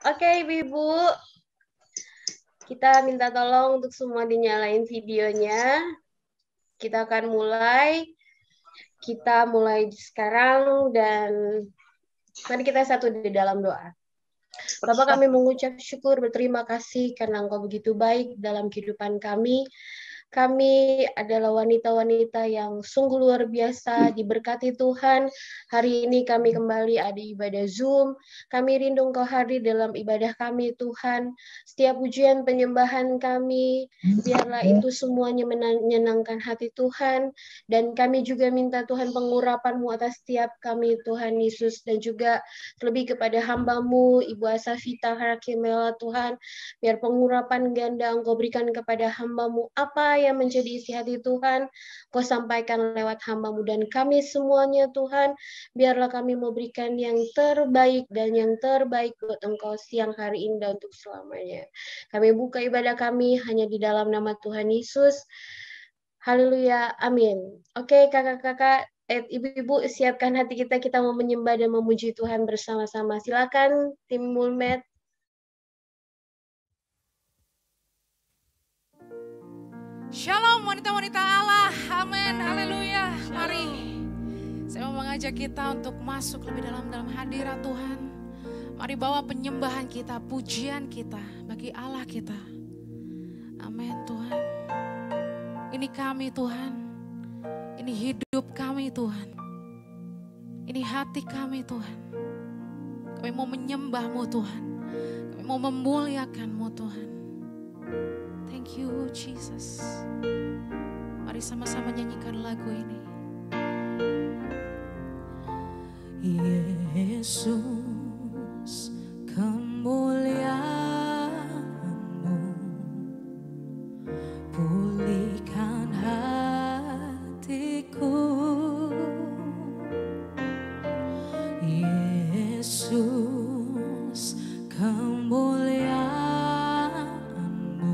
Oke, Ibu-ibu, kita minta tolong untuk semua dinyalain videonya. Kita akan mulai. Kita mulai sekarang dan mari kita satu di dalam doa. Bapak, kami mengucap syukur, berterima kasih karena Engkau begitu baik dalam kehidupan kami. Kami adalah wanita-wanita yang sungguh luar biasa, diberkati Tuhan. Hari ini kami kembali ada ibadah Zoom. Kami rindu Engkau hadir dalam ibadah kami, Tuhan. Setiap pujian penyembahan kami, biarlah itu semuanya menyenangkan hati Tuhan. Dan kami juga minta Tuhan pengurapan-Mu atas setiap kami, Tuhan Yesus. Dan juga lebih kepada hamba-Mu, Ibu Asafita Harakimela, Tuhan. Biar pengurapan ganda Engkau berikan kepada hamba-Mu, apa yang menjadi isi hati Tuhan, Kau sampaikan lewat hamba-Mu dan kami semuanya Tuhan, biarlah kami memberikan yang terbaik dan yang terbaik buat Engkau siang hari ini dan untuk selamanya. Kami buka ibadah kami hanya di dalam nama Tuhan Yesus. Haleluya, amin. Oke, kakak-kakak, ibu-ibu, siapkan hati kita, kita mau menyembah dan memuji Tuhan bersama-sama. Silakan, tim Mulmed. Shalom wanita-wanita Allah, amin, haleluya. Mari saya mau mengajak kita untuk masuk lebih dalam hadirat Tuhan. Mari bawa penyembahan kita, pujian kita bagi Allah kita. Amin Tuhan. Ini kami Tuhan, ini hidup kami Tuhan, ini hati kami Tuhan. Kami mau menyembah-Mu Tuhan, kami mau memuliakan-Mu Tuhan. Thank you Jesus. Mari sama-sama nyanyikan lagu ini. Yesus, kemuliaan-Mu pulihkan hatiku. Yesus, kemuliaan-Mu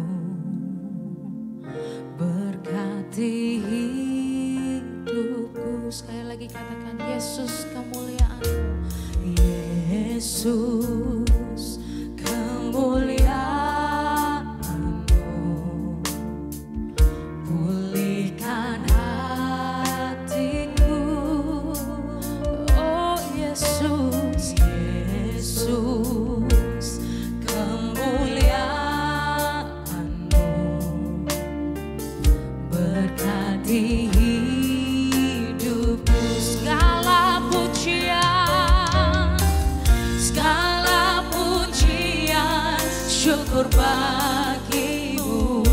berkati hidupku. Sekali lagi katakan, Yesus kemuliaan-Mu. Yesus kemuliaan-Mu pulihkan hatiku. Oh Yesus, Yesus kemuliaan-Mu berkati hidupku. Segala pujian, syukur bagimu.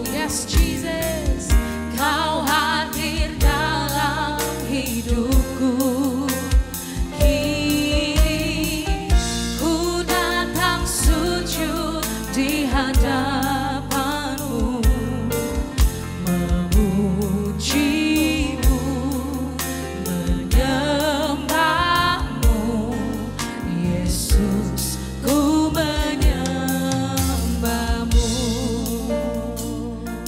Yes Jesus, Kau hadir dalam hidupku. Kini ku datang sujud di hadapan-Mu, memuji-Mu, menyembah-Mu. Yesus, ku menyembah-Mu.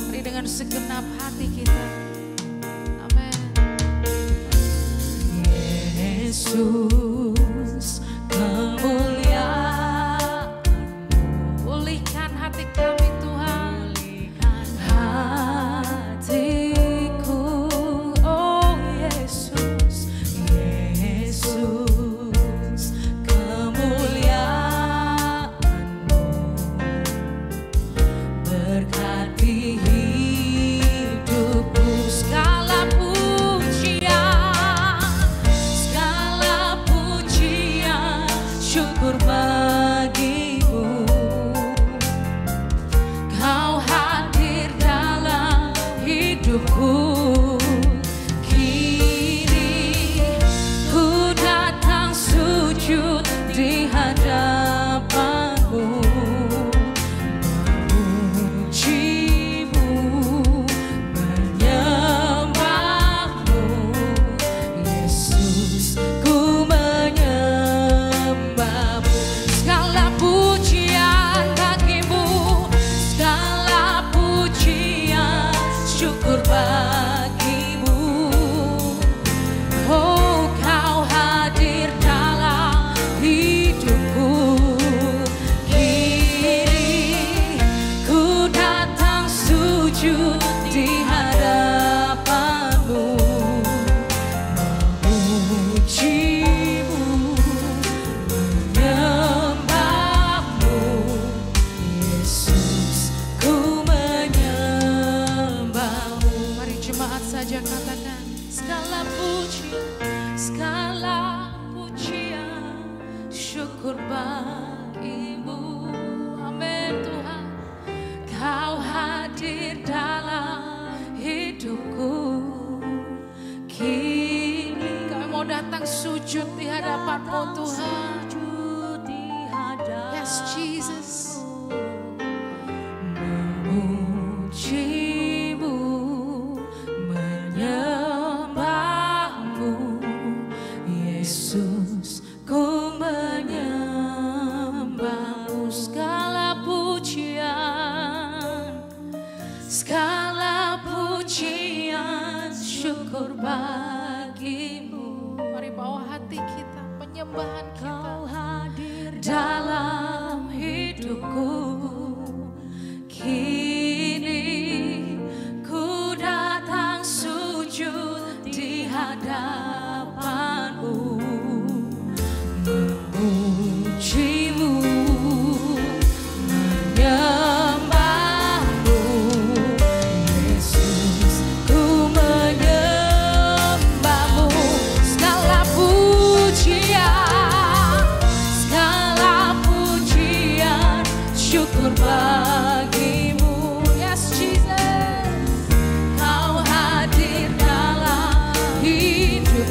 Mari dengan segenap hati kita. Amin. Yesus, kemuliaan-Mu pulihkan hati kami Tuhan. Pulihkan hatiku. Oh Yesus, Yesus kemuliaan-Mu berkati hidupku. Segala pujian, segala mau datang sujud di hadapan-Mu Tuhan. Yes, Jesus. Memuji-Mu, menyembah-Mu, Yesus, ku menyembah-Mu. Segala pujian, syukur bagi-Mu. Mari bawa hati kita, penyembahan kita. Kau hadir dalam hidupku, kini ku datang sujud di hadapan-Mu. Memuji-Mu, menyembah-Mu, Yesus, ku menyembah-Mu. Segala pujian, syukur bagi-Mu. Yes, Jesus, Kau hadir dalam hidup.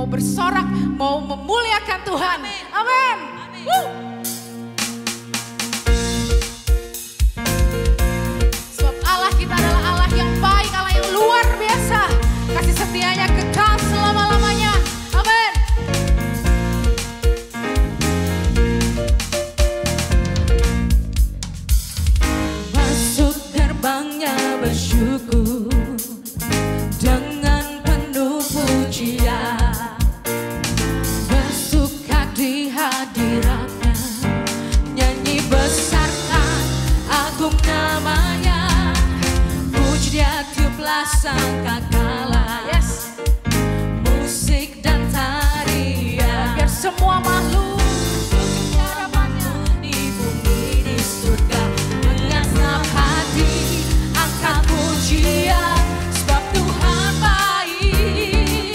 mau bersorak, mau memuliakan Tuhan. Amin. Sebab Allah kita adalah Allah yang baik, Allah yang luar biasa. Kasih setianya kekal selama-lamanya. Amin. Masuk gerbangnya bersyukur dengan penuh pujian, bersuka di hadiratnya, nyanyi besarkan agung namanya, puji dia tiuplah sangkakala. Yes. Musik dan tarian, Biar semua makhluk di hadapannya, di bumi di surga, dengan senang hati angkat pujian, sebab Tuhan baik.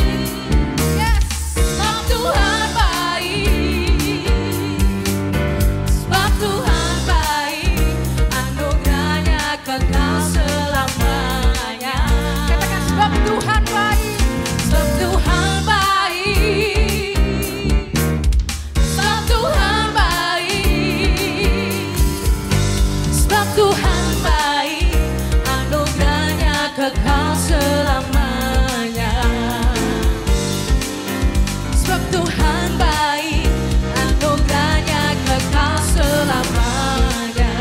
yes. Sebab Tuhan baik, sebab Tuhan baik, anugerahnya kekal selamanya. Katakan sebab Tuhan baik. Sebab Tuhan baik, sebab Tuhan baik, sebab Tuhan baik, anugerahnya kekal selamanya. Sebab Tuhan baik, anugerahnya kekal selamanya.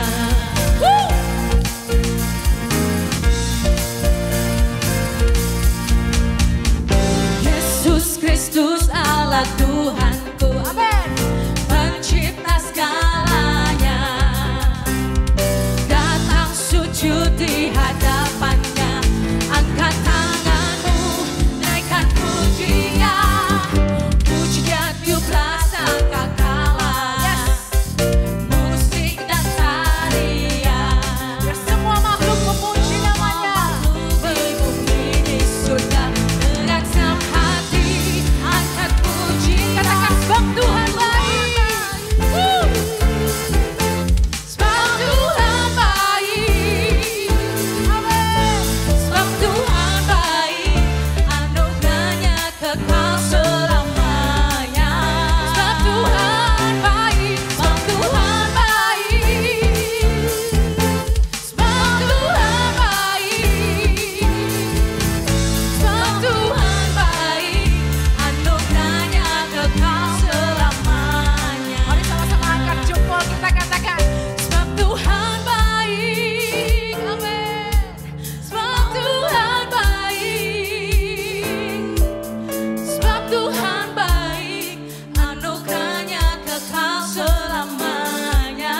Yesus Kristus Allah Tuhanku, Amin. pencipta segalanya, datang sujud di hadapannya, angkat tanganmu, naikkan pujian, puji dia tiuplah sangkakala, musik dan tarian, Biar semua makhluk memuji namanya. di bumi di surga, dengan senang hati angkat puji. Katakan sebab Tuhan baik. Sebab Tuhan baik, Amin. sebab Tuhan baik, anugerahnya kekal selamanya. Sebab Tuhan baik, sebab Tuhan baik, sebab Tuhan baik, sebab Tuhan baik, anugerahnya kekal selamanya. Mari sama-sama angkat jempol kita katakan. Sebab Tuhan baik, amin. Sebab Tuhan baik, sebab Tuhan baik, anugerahnya kekal selamanya.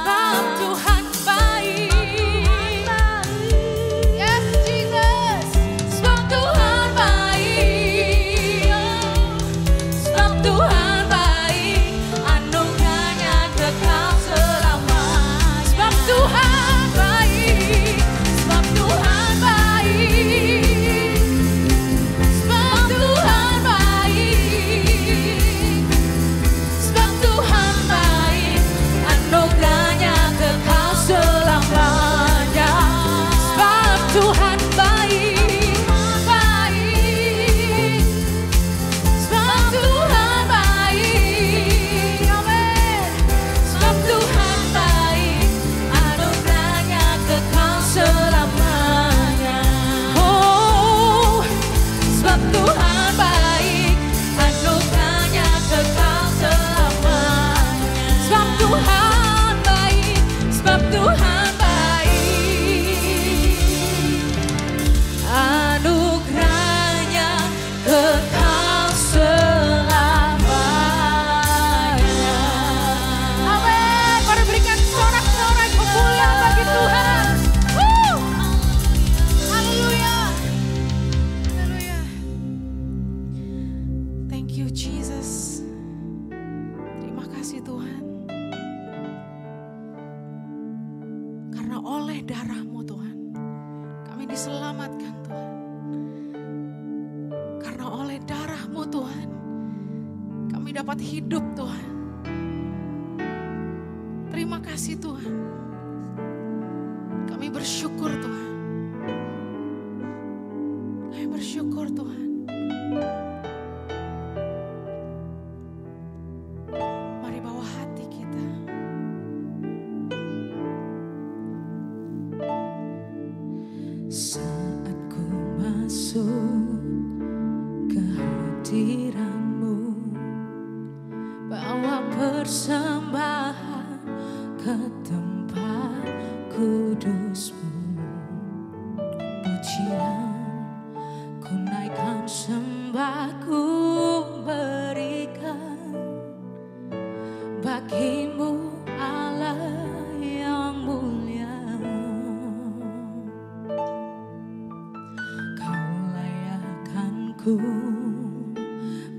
Sebab Tuhan baik, Yes, Jesus. sebab Tuhan baik, sebab Tuhan baik, anugerahnya kekal selamanya. Sebab Tuhan baik, sebab Tuhan baik, sebab Tuhan baik, sebab Tuhan baik, anugerahnya kekal selamanya. Sebab Tuhan baik, baik, sebab Tuhan baik, amin. Sebab Tuhan baik, anugerahnya kekal selamanya. Oh, sebab Tuhan baik, anugerahnya kekal selamanya. Sebab Tuhan baik, sebab Tuhan baik, anugerahnya kekal selamanya. Amin. Mari berikan sorak-sorai kemuliaan bagi Tuhan. Haleluya. Haleluya. Thank you Jesus. Terima kasih Tuhan. Karena oleh darah-Mu Tuhan, kami diselamatkan Tuhan. Karena oleh darah-Mu Tuhan, kami dapat hidup Tuhan. Terima kasih Tuhan. Kami bersyukur Tuhan. Kami bersyukur Tuhan. persembahan ke tempat kudus-Mu. Pujian ku naikkan, sembah ku berikan bagi-Mu Allah yang mulia. Kau layak ku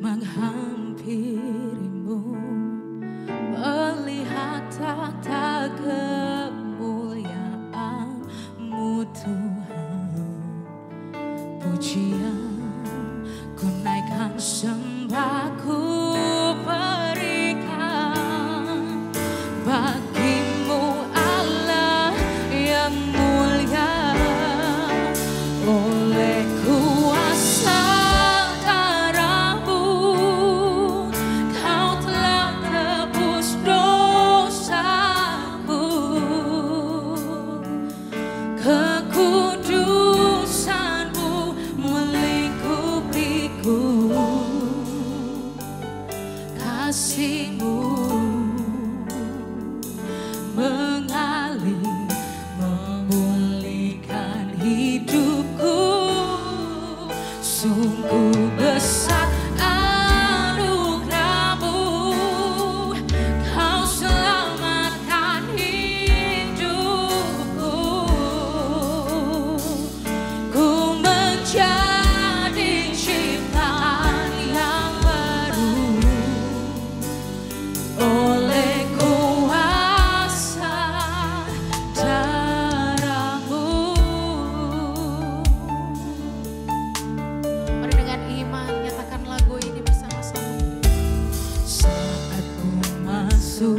menghampiri-Mu, melihat tata kemuliaan-Mu Tuhan. Pujian ku naikkan, sembah ku berikan bagi-Mu Allah yang mulia. Oleh kuasa darah-Mu, Kau telah tebus dosaku. Kekudusan-Mu melingkupiku, kasih-Mu mengalir memulihkan hidupku. Sungguh besar anugerah-Mu, Kau selamatkan hidupku. Ku menjadi ciptaan yang baru oleh kuasa darah-Mu. Mari dengan iman nyatakan lagu ini bersama-sama. Saat ku masuk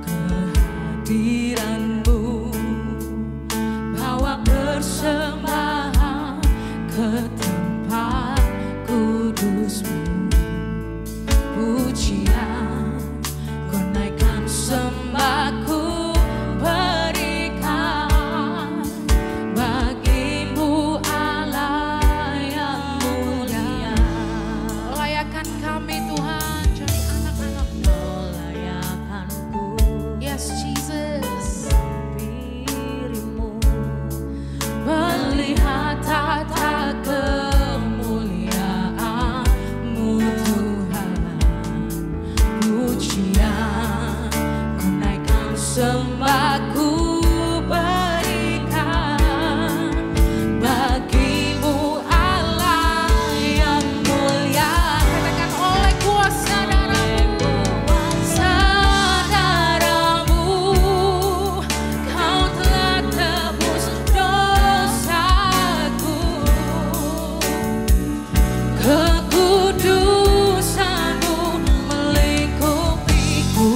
ke hadiran-Mu, bawa persembahan ke tempat kudus-Mu. Pujian ku naikkan, sembah ku berikan bagi-Mu Allah yang mulia. Layakan kami Tuhan jadi anak-anak-Mu. Layakanku Yes Jesus. diri-Mu, melihat tata kemuliaan-Mu Tuhan. Pujian ku naikkan, sembah ku berikan bagi-Mu Allah yang mulia. Katakan oleh kuasa darah-Mu, Saudaramu, Kau telah tebus dosaku. Kekudusan-Mu melingkupiku,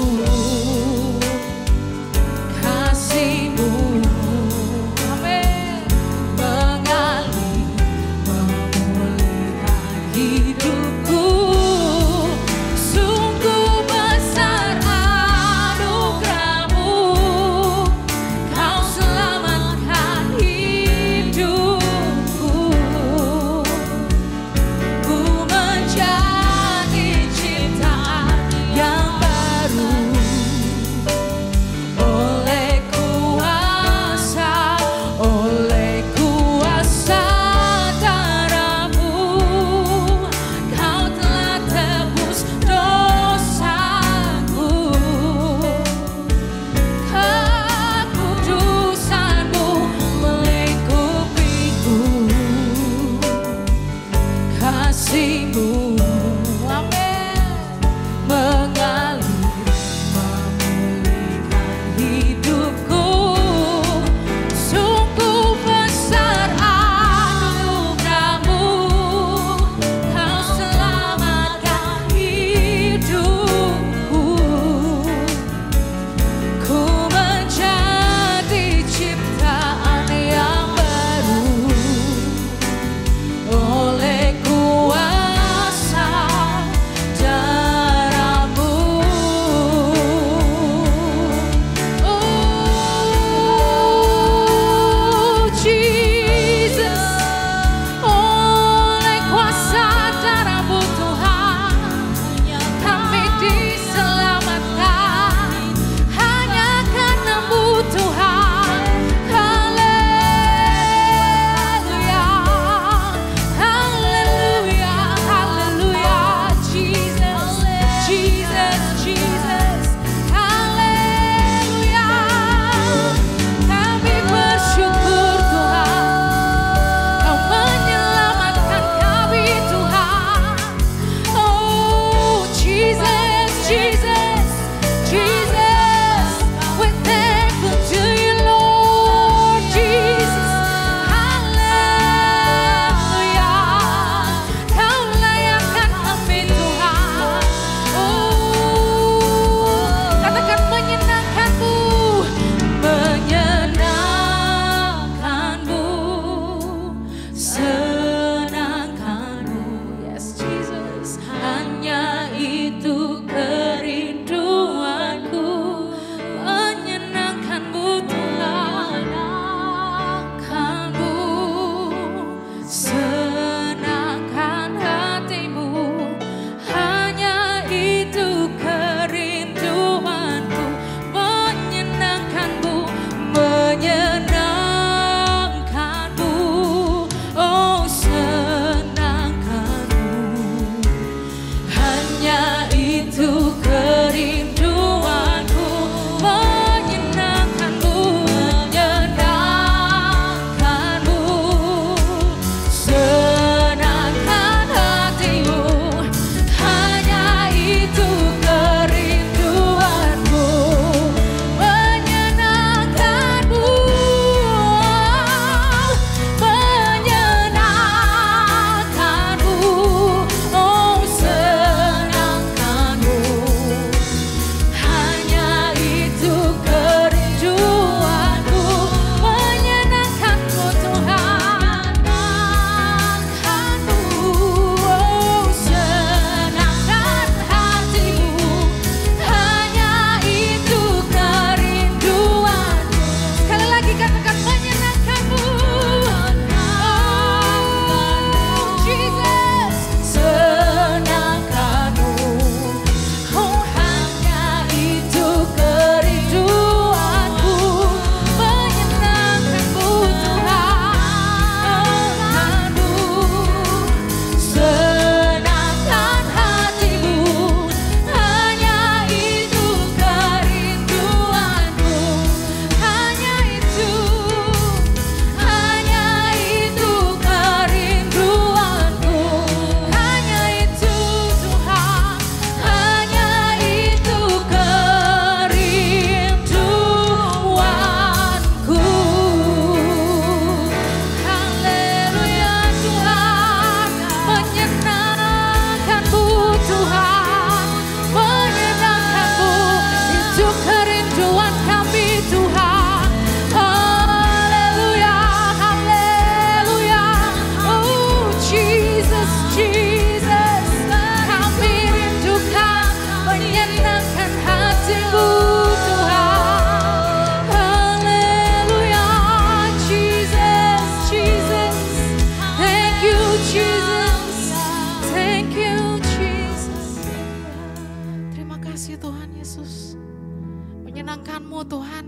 menyenangkan-Mu Tuhan.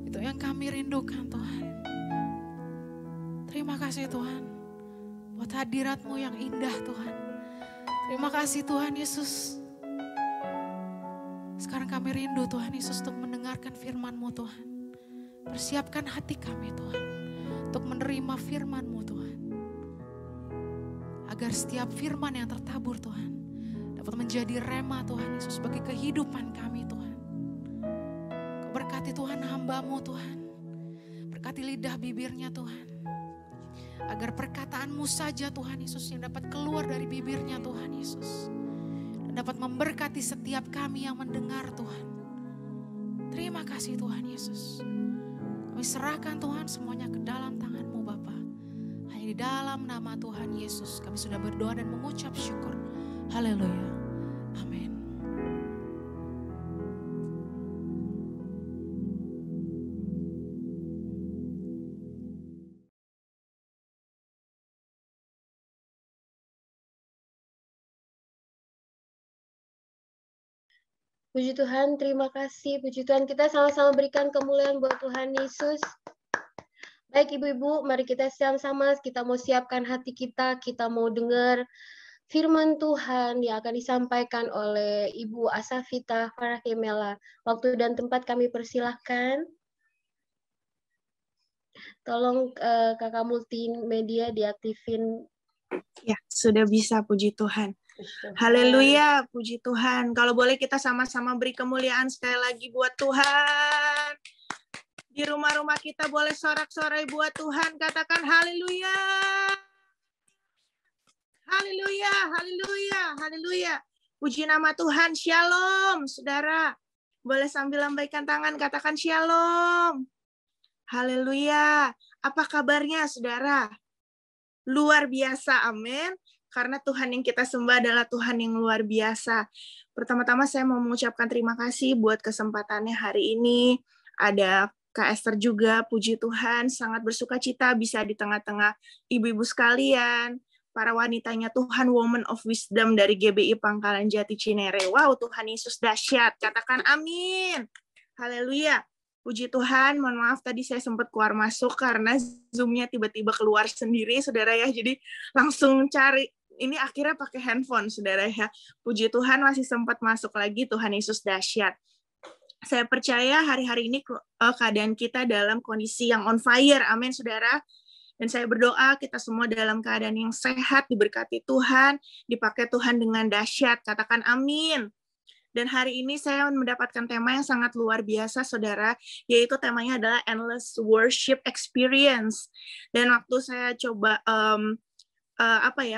Itu yang kami rindukan Tuhan. Terima kasih Tuhan buat hadirat-Mu yang indah Tuhan. Terima kasih Tuhan Yesus. Sekarang kami rindu Tuhan Yesus untuk mendengarkan firman-Mu Tuhan. Persiapkan hati kami Tuhan untuk menerima firman-Mu Tuhan. Agar setiap firman yang tertabur Tuhan dapat menjadi rema Tuhan Yesus bagi kehidupan kami Tuhan. Kau berkati Tuhan hamba-Mu Tuhan. Berkati lidah bibirnya Tuhan. Agar perkataan-Mu saja Tuhan Yesus yang dapat keluar dari bibirnya Tuhan Yesus. Dan dapat memberkati setiap kami yang mendengar Tuhan. Terima kasih Tuhan Yesus. Kami serahkan Tuhan semuanya ke dalam tangan-Mu Bapa. Hanya di dalam nama Tuhan Yesus kami sudah berdoa dan mengucap syukur. Haleluya. Amin. Puji Tuhan, terima kasih. Puji Tuhan, kita sama-sama berikan kemuliaan buat Tuhan Yesus. Baik Ibu-Ibu, mari kita sama-sama, kita mau siapkan hati kita mau dengar firman Tuhan yang akan disampaikan oleh Ibu Asafita Farahimela. Waktu dan tempat kami persilahkan. Tolong kakak multimedia diaktifin. Ya, sudah bisa, puji Tuhan. Haleluya, puji Tuhan. Kalau boleh kita sama-sama beri kemuliaan sekali lagi buat Tuhan. Di rumah-rumah kita boleh sorak-sorai buat Tuhan. Katakan haleluya. Haleluya, haleluya, haleluya. Puji nama Tuhan, shalom, saudara. Boleh sambil lambaikan tangan, katakan shalom. Haleluya. Apa kabarnya, saudara? Luar biasa, amin. Karena Tuhan yang kita sembah adalah Tuhan yang luar biasa. Pertama-tama saya mau mengucapkan terima kasih buat kesempatannya hari ini. Ada Kak Esther juga, puji Tuhan, sangat bersuka cita bisa di tengah-tengah ibu-ibu sekalian, para wanitanya Tuhan, Woman of Wisdom dari GBI Pangkalan Jati Cinere. Wow, Tuhan Yesus dahsyat. Katakan amin. Haleluya. Puji Tuhan, mohon maaf tadi saya sempat keluar masuk karena Zoom-nya tiba-tiba keluar sendiri, saudara ya. Jadi langsung cari, ini akhirnya pakai handphone, saudara ya. Puji Tuhan masih sempat masuk lagi, Tuhan Yesus dahsyat. Saya percaya hari-hari ini keadaan kita dalam kondisi yang on fire, amin saudara. Dan saya berdoa kita semua dalam keadaan yang sehat, diberkati Tuhan, dipakai Tuhan dengan dahsyat, katakan amin. Dan hari ini saya mendapatkan tema yang sangat luar biasa, saudara, yaitu temanya adalah Endless Worship Experience. Dan waktu saya coba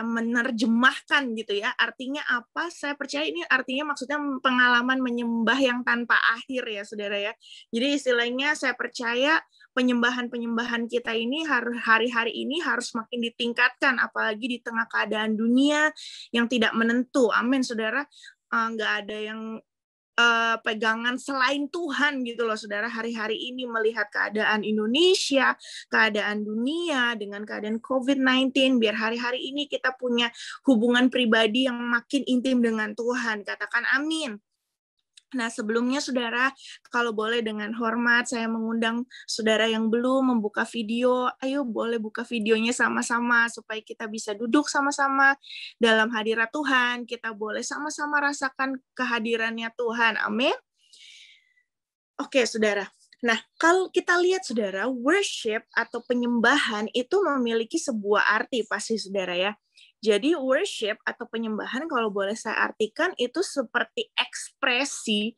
menerjemahkan gitu ya, artinya apa? Saya percaya ini artinya maksudnya pengalaman menyembah yang tanpa akhir ya, saudara ya. Jadi istilahnya saya percaya penyembahan kita ini hari-hari ini harus makin ditingkatkan, apalagi di tengah keadaan dunia yang tidak menentu. Amin, saudara. Nggak ada yang pegangan selain Tuhan gitu loh, saudara. Hari-hari ini melihat keadaan Indonesia, keadaan dunia dengan keadaan COVID-19, biar hari-hari ini kita punya hubungan pribadi yang makin intim dengan Tuhan. Katakan amin. Nah, sebelumnya saudara, kalau boleh dengan hormat saya mengundang saudara yang belum membuka video, ayo boleh buka videonya sama-sama supaya kita bisa duduk sama-sama dalam hadirat Tuhan, kita boleh sama-sama rasakan kehadirannya Tuhan. Amin. Oke, saudara. Nah, kalau kita lihat saudara, worship atau penyembahan itu memiliki sebuah arti pasti saudara ya. Jadi worship atau penyembahan kalau boleh saya artikan itu seperti ekspresi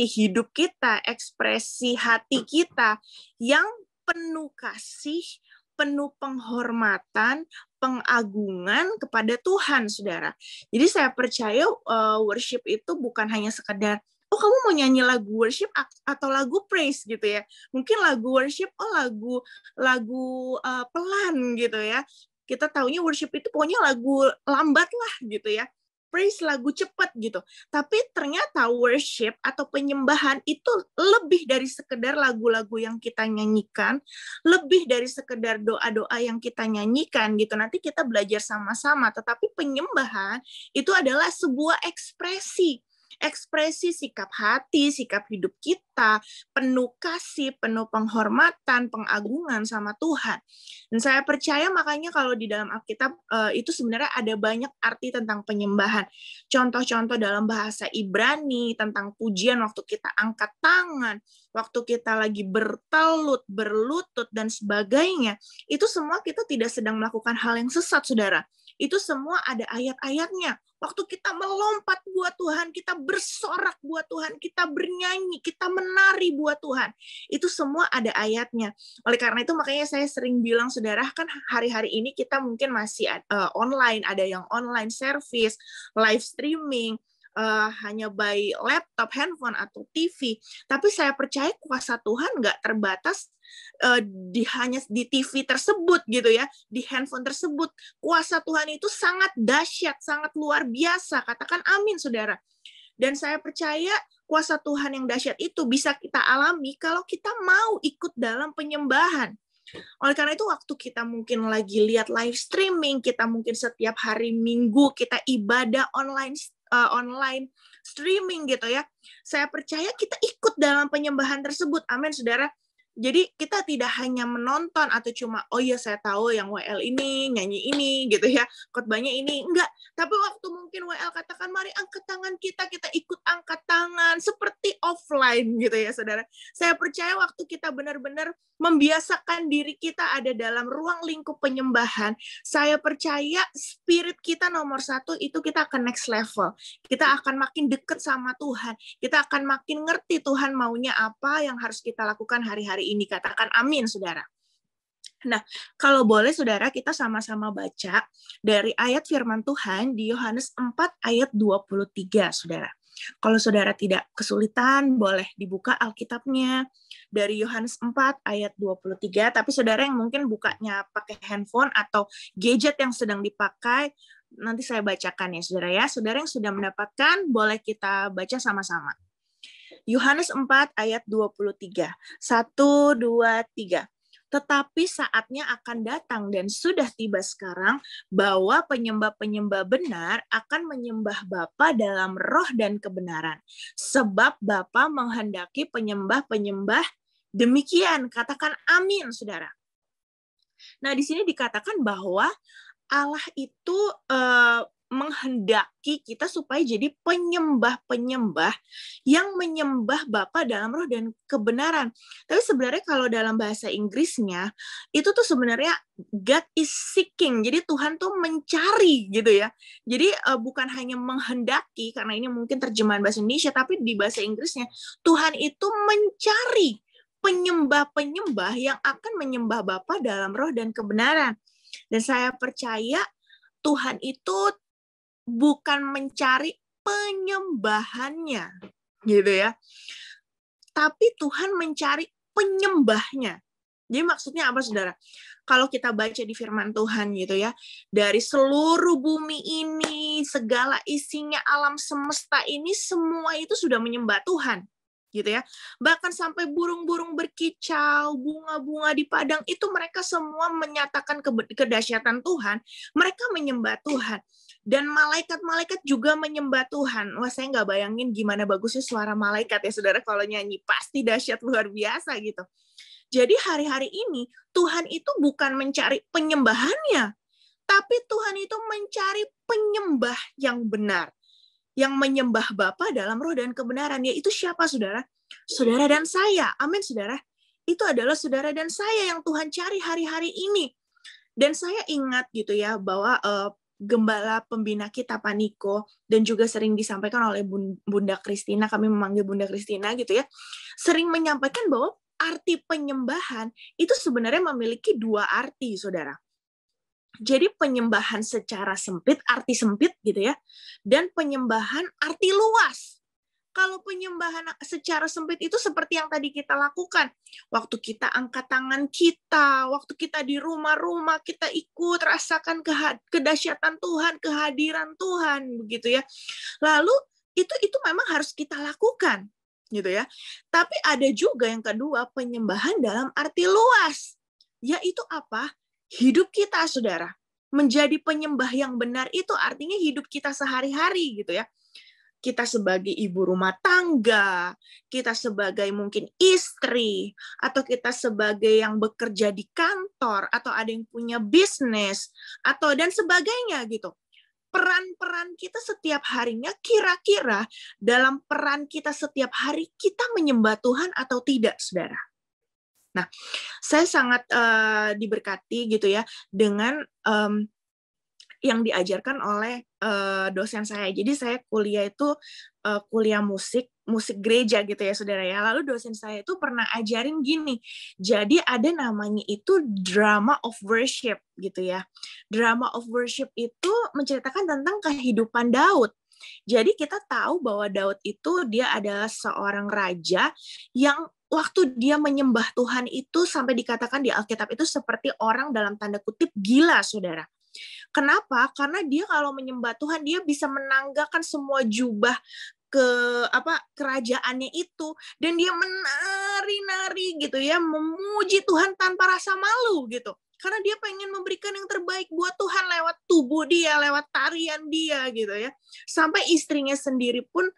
hidup kita, ekspresi hati kita yang penuh kasih, penuh penghormatan, pengagungan kepada Tuhan, saudara. Jadi saya percaya worship itu bukan hanya sekedar oh kamu mau nyanyi lagu worship atau lagu praise gitu ya. Mungkin lagu worship, lagu pelan gitu ya. Kita taunya worship itu pokoknya lagu lambat lah gitu ya. Praise lagu cepat gitu. Tapi ternyata worship atau penyembahan itu lebih dari sekedar lagu-lagu yang kita nyanyikan, lebih dari sekedar doa-doa yang kita nyanyikan gitu. Nanti kita belajar sama-sama, tetapi penyembahan itu adalah sebuah ekspresi. ekspresi sikap hati, sikap hidup kita, penuh kasih, penuh penghormatan, pengagungan sama Tuhan. Dan saya percaya makanya kalau di dalam Alkitab itu sebenarnya ada banyak arti tentang penyembahan. Contoh-contoh dalam bahasa Ibrani tentang pujian waktu kita angkat tangan, waktu kita lagi bertelut, berlutut, dan sebagainya. Itu semua kita tidak sedang melakukan hal yang sesat, saudara. Itu semua ada ayat-ayatnya. Waktu kita melompat buat Tuhan, kita bersorak buat Tuhan, kita bernyanyi, kita menari buat Tuhan. Itu semua ada ayatnya. Oleh karena itu makanya saya sering bilang, saudara, kan hari-hari ini kita mungkin masih online, ada yang online service, live streaming, hanya by laptop, handphone, atau TV. Tapi saya percaya kuasa Tuhan nggak terbatas hanya di TV tersebut gitu ya, di handphone tersebut. Kuasa Tuhan itu sangat dahsyat, sangat luar biasa. Katakan amin, saudara. Dan saya percaya kuasa Tuhan yang dahsyat itu bisa kita alami kalau kita mau ikut dalam penyembahan. Oleh karena itu waktu kita mungkin lagi lihat live streaming, kita mungkin setiap hari Minggu kita ibadah online streaming gitu ya. Saya percaya kita ikut dalam penyembahan tersebut. Amin, saudara. Jadi kita tidak hanya menonton atau cuma, oh ya saya tahu yang WL ini, nyanyi ini gitu ya, khotbahnya ini. Enggak. Tapi waktu mungkin WL katakan, mari angkat tangan kita ikut angkat tangan. Seperti offline gitu ya, saudara. Saya percaya waktu kita benar-benar membiasakan diri kita ada dalam ruang lingkup penyembahan, saya percaya spirit kita nomor satu itu kita akan next level. Kita akan makin dekat sama Tuhan. Kita akan makin ngerti Tuhan maunya apa yang harus kita lakukan hari-hari ini. Katakan amin, saudara. Nah, kalau boleh saudara kita sama-sama baca dari ayat firman Tuhan di Yohanes 4 ayat 23, saudara. Kalau saudara tidak kesulitan, boleh dibuka Alkitabnya dari Yohanes 4 ayat 23, tapi saudara yang mungkin bukanya pakai handphone atau gadget yang sedang dipakai, nanti saya bacakan ya, saudara ya. Saudara yang sudah mendapatkan, boleh kita baca sama-sama. Yohanes 4 ayat 23. 1, 2, 3. Tetapi saatnya akan datang dan sudah tiba sekarang bahwa penyembah-penyembah benar akan menyembah Bapa dalam roh dan kebenaran. Sebab Bapa menghendaki penyembah-penyembah demikian. Katakan amin, saudara. Nah, di sini dikatakan bahwa Allah itu menghendaki kita supaya jadi penyembah-penyembah yang menyembah Bapa dalam roh dan kebenaran. Tapi sebenarnya kalau dalam bahasa Inggrisnya, itu tuh sebenarnya God is seeking. Jadi Tuhan tuh mencari gitu ya. Jadi bukan hanya menghendaki, karena ini mungkin terjemahan bahasa Indonesia, tapi di bahasa Inggrisnya, Tuhan itu mencari penyembah-penyembah yang akan menyembah Bapa dalam roh dan kebenaran. Dan saya percaya Tuhan itu bukan mencari penyembahannya, gitu ya. Tapi Tuhan mencari penyembahnya. Jadi maksudnya apa, saudara? Kalau kita baca di firman Tuhan gitu ya, dari seluruh bumi ini, segala isinya alam semesta ini, semua itu sudah menyembah Tuhan. Gitu ya. Bahkan sampai burung-burung berkicau, bunga-bunga di padang, itu mereka semua menyatakan kedahsyatan Tuhan. Mereka menyembah Tuhan. Dan malaikat-malaikat juga menyembah Tuhan. Wah, saya nggak bayangin gimana bagusnya suara malaikat ya, saudara, kalau nyanyi. Pasti dahsyat luar biasa gitu. Jadi hari-hari ini, Tuhan itu bukan mencari penyembahannya, tapi Tuhan itu mencari penyembah yang benar. Yang menyembah Bapa dalam roh dan kebenaran. Yaitu siapa, saudara? Saudara dan saya. Amin, saudara. Itu adalah saudara dan saya yang Tuhan cari hari-hari ini. Dan saya ingat gitu ya, bahwa gembala pembina kita, Pak Niko, dan juga sering disampaikan oleh Bunda Kristina, kami memanggil Bunda Kristina gitu ya, sering menyampaikan bahwa arti penyembahan itu sebenarnya memiliki dua arti, saudara. Jadi penyembahan secara sempit, arti sempit gitu ya, dan penyembahan arti luas. Kalau penyembahan secara sempit itu seperti yang tadi kita lakukan. Waktu kita angkat tangan kita, waktu kita di rumah-rumah, kita ikut rasakan kedahsyatan Tuhan, kehadiran Tuhan, begitu ya. Lalu itu memang harus kita lakukan, gitu ya. Tapi ada juga yang kedua, penyembahan dalam arti luas. Yaitu apa? Hidup kita, saudara. Menjadi penyembah yang benar itu artinya hidup kita sehari-hari, gitu ya. kita sebagai ibu rumah tangga, kita sebagai mungkin istri, atau kita sebagai yang bekerja di kantor, atau ada yang punya bisnis, atau dan sebagainya gitu. Peran-peran kita setiap harinya, kira-kira dalam peran kita setiap hari, kita menyembah Tuhan atau tidak, saudara? Nah, saya sangat diberkati gitu ya, dengan yang diajarkan oleh dosen saya. Jadi saya kuliah itu kuliah musik gereja gitu ya saudara ya. Lalu dosen saya itu pernah ajarin gini. Jadi ada namanya itu drama of worship gitu ya. Drama of worship itu menceritakan tentang kehidupan Daud. Jadi kita tahu bahwa Daud itu dia adalah seorang raja yang waktu dia menyembah Tuhan itu sampai dikatakan di Alkitab itu seperti orang dalam tanda kutip gila, saudara. Kenapa? Karena dia kalau menyembah Tuhan, dia bisa menanggalkan semua jubah kerajaannya itu, dan dia menari-nari gitu ya, memuji Tuhan tanpa rasa malu gitu. Karena dia pengen memberikan yang terbaik buat Tuhan lewat tubuh dia, lewat tarian dia gitu ya. Sampai istrinya sendiri pun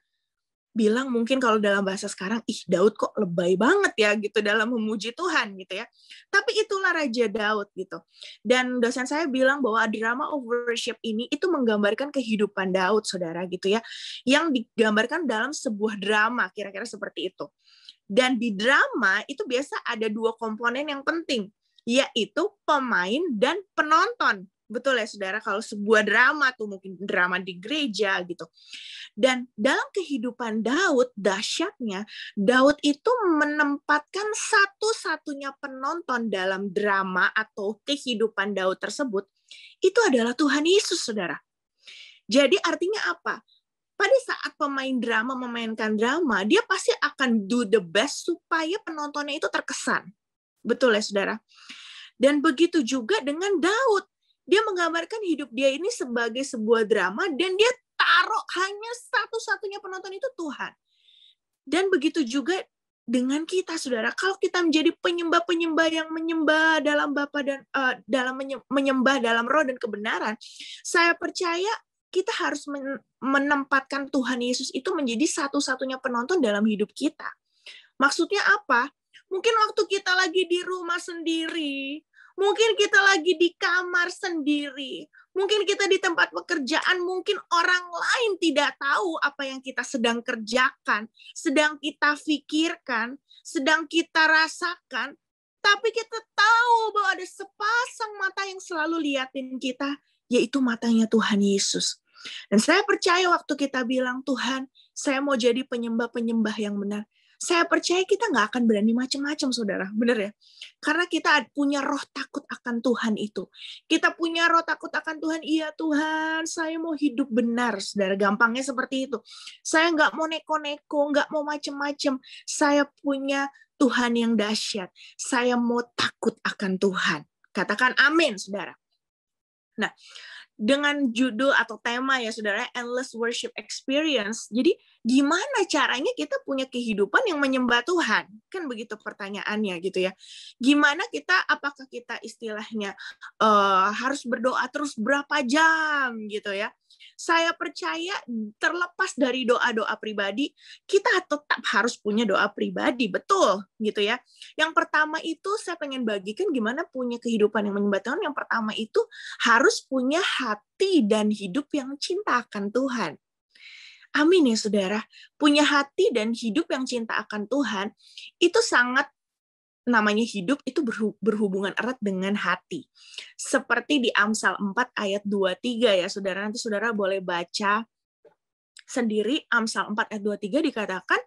bilang mungkin kalau dalam bahasa sekarang, Daud kok lebay banget ya gitu dalam memuji Tuhan gitu ya. Tapi itulah Raja Daud gitu. Dan dosen saya bilang bahwa drama of worship ini itu menggambarkan kehidupan Daud, saudara gitu ya. Yang digambarkan dalam sebuah drama, kira-kira seperti itu. Dan di drama itu biasa ada dua komponen yang penting, yaitu pemain dan penonton. Betul ya saudara, kalau sebuah drama tuh mungkin drama di gereja gitu. Dan dalam kehidupan Daud, dahsyatnya, Daud itu menempatkan satu-satunya penonton dalam drama atau kehidupan Daud tersebut, itu adalah Tuhan Yesus, saudara. Jadi artinya apa? Pada saat pemain drama memainkan drama, dia pasti akan do the best supaya penontonnya itu terkesan. Betul ya saudara? Dan begitu juga dengan Daud. Dia menggambarkan hidup dia ini sebagai sebuah drama, dan dia taruh hanya satu-satunya penonton itu Tuhan. Dan begitu juga dengan kita, saudara. Kalau kita menjadi penyembah-penyembah yang menyembah dalam Bapa dan menyembah dalam roh dan kebenaran, saya percaya kita harus menempatkan Tuhan Yesus itu menjadi satu-satunya penonton dalam hidup kita. Maksudnya apa? Mungkin waktu kita lagi di rumah sendiri, mungkin kita lagi di kamar sendiri, mungkin kita di tempat pekerjaan, mungkin orang lain tidak tahu apa yang kita sedang kerjakan, sedang kita pikirkan, sedang kita rasakan, tapi kita tahu bahwa ada sepasang mata yang selalu liatin kita, yaitu matanya Tuhan Yesus. Dan saya percaya waktu kita bilang, Tuhan, saya mau jadi penyembah-penyembah yang benar, saya percaya kita nggak akan berani macam-macam, saudara. Benar ya? Karena kita punya roh takut akan Tuhan itu. Kita punya roh takut akan Tuhan. Iya Tuhan, saya mau hidup benar, saudara. Gampangnya seperti itu. Saya nggak mau neko-neko, nggak mau macam-macam. Saya punya Tuhan yang dahsyat. Saya mau takut akan Tuhan. Katakan amin, saudara. Nah, dengan judul atau tema ya saudara, Endless Worship Experience. Jadi gimana caranya kita punya kehidupan yang menyembah Tuhan? Kan begitu pertanyaannya gitu ya. Gimana kita, apakah kita istilahnya harus berdoa terus berapa jam gitu ya? Saya percaya terlepas dari doa-doa pribadi, kita tetap harus punya doa pribadi, betul gitu ya. Yang pertama itu saya pengen bagikan gimana punya kehidupan yang menyembah Tuhan. Yang pertama itu harus punya hati dan hidup yang cinta akan Tuhan. Amin ya saudara. Punya hati dan hidup yang cinta akan Tuhan itu sangat, namanya hidup itu berhubungan erat dengan hati. Seperti di Amsal 4 ayat 23 ya saudara. Nanti saudara boleh baca sendiri. Amsal 4 ayat 23 dikatakan,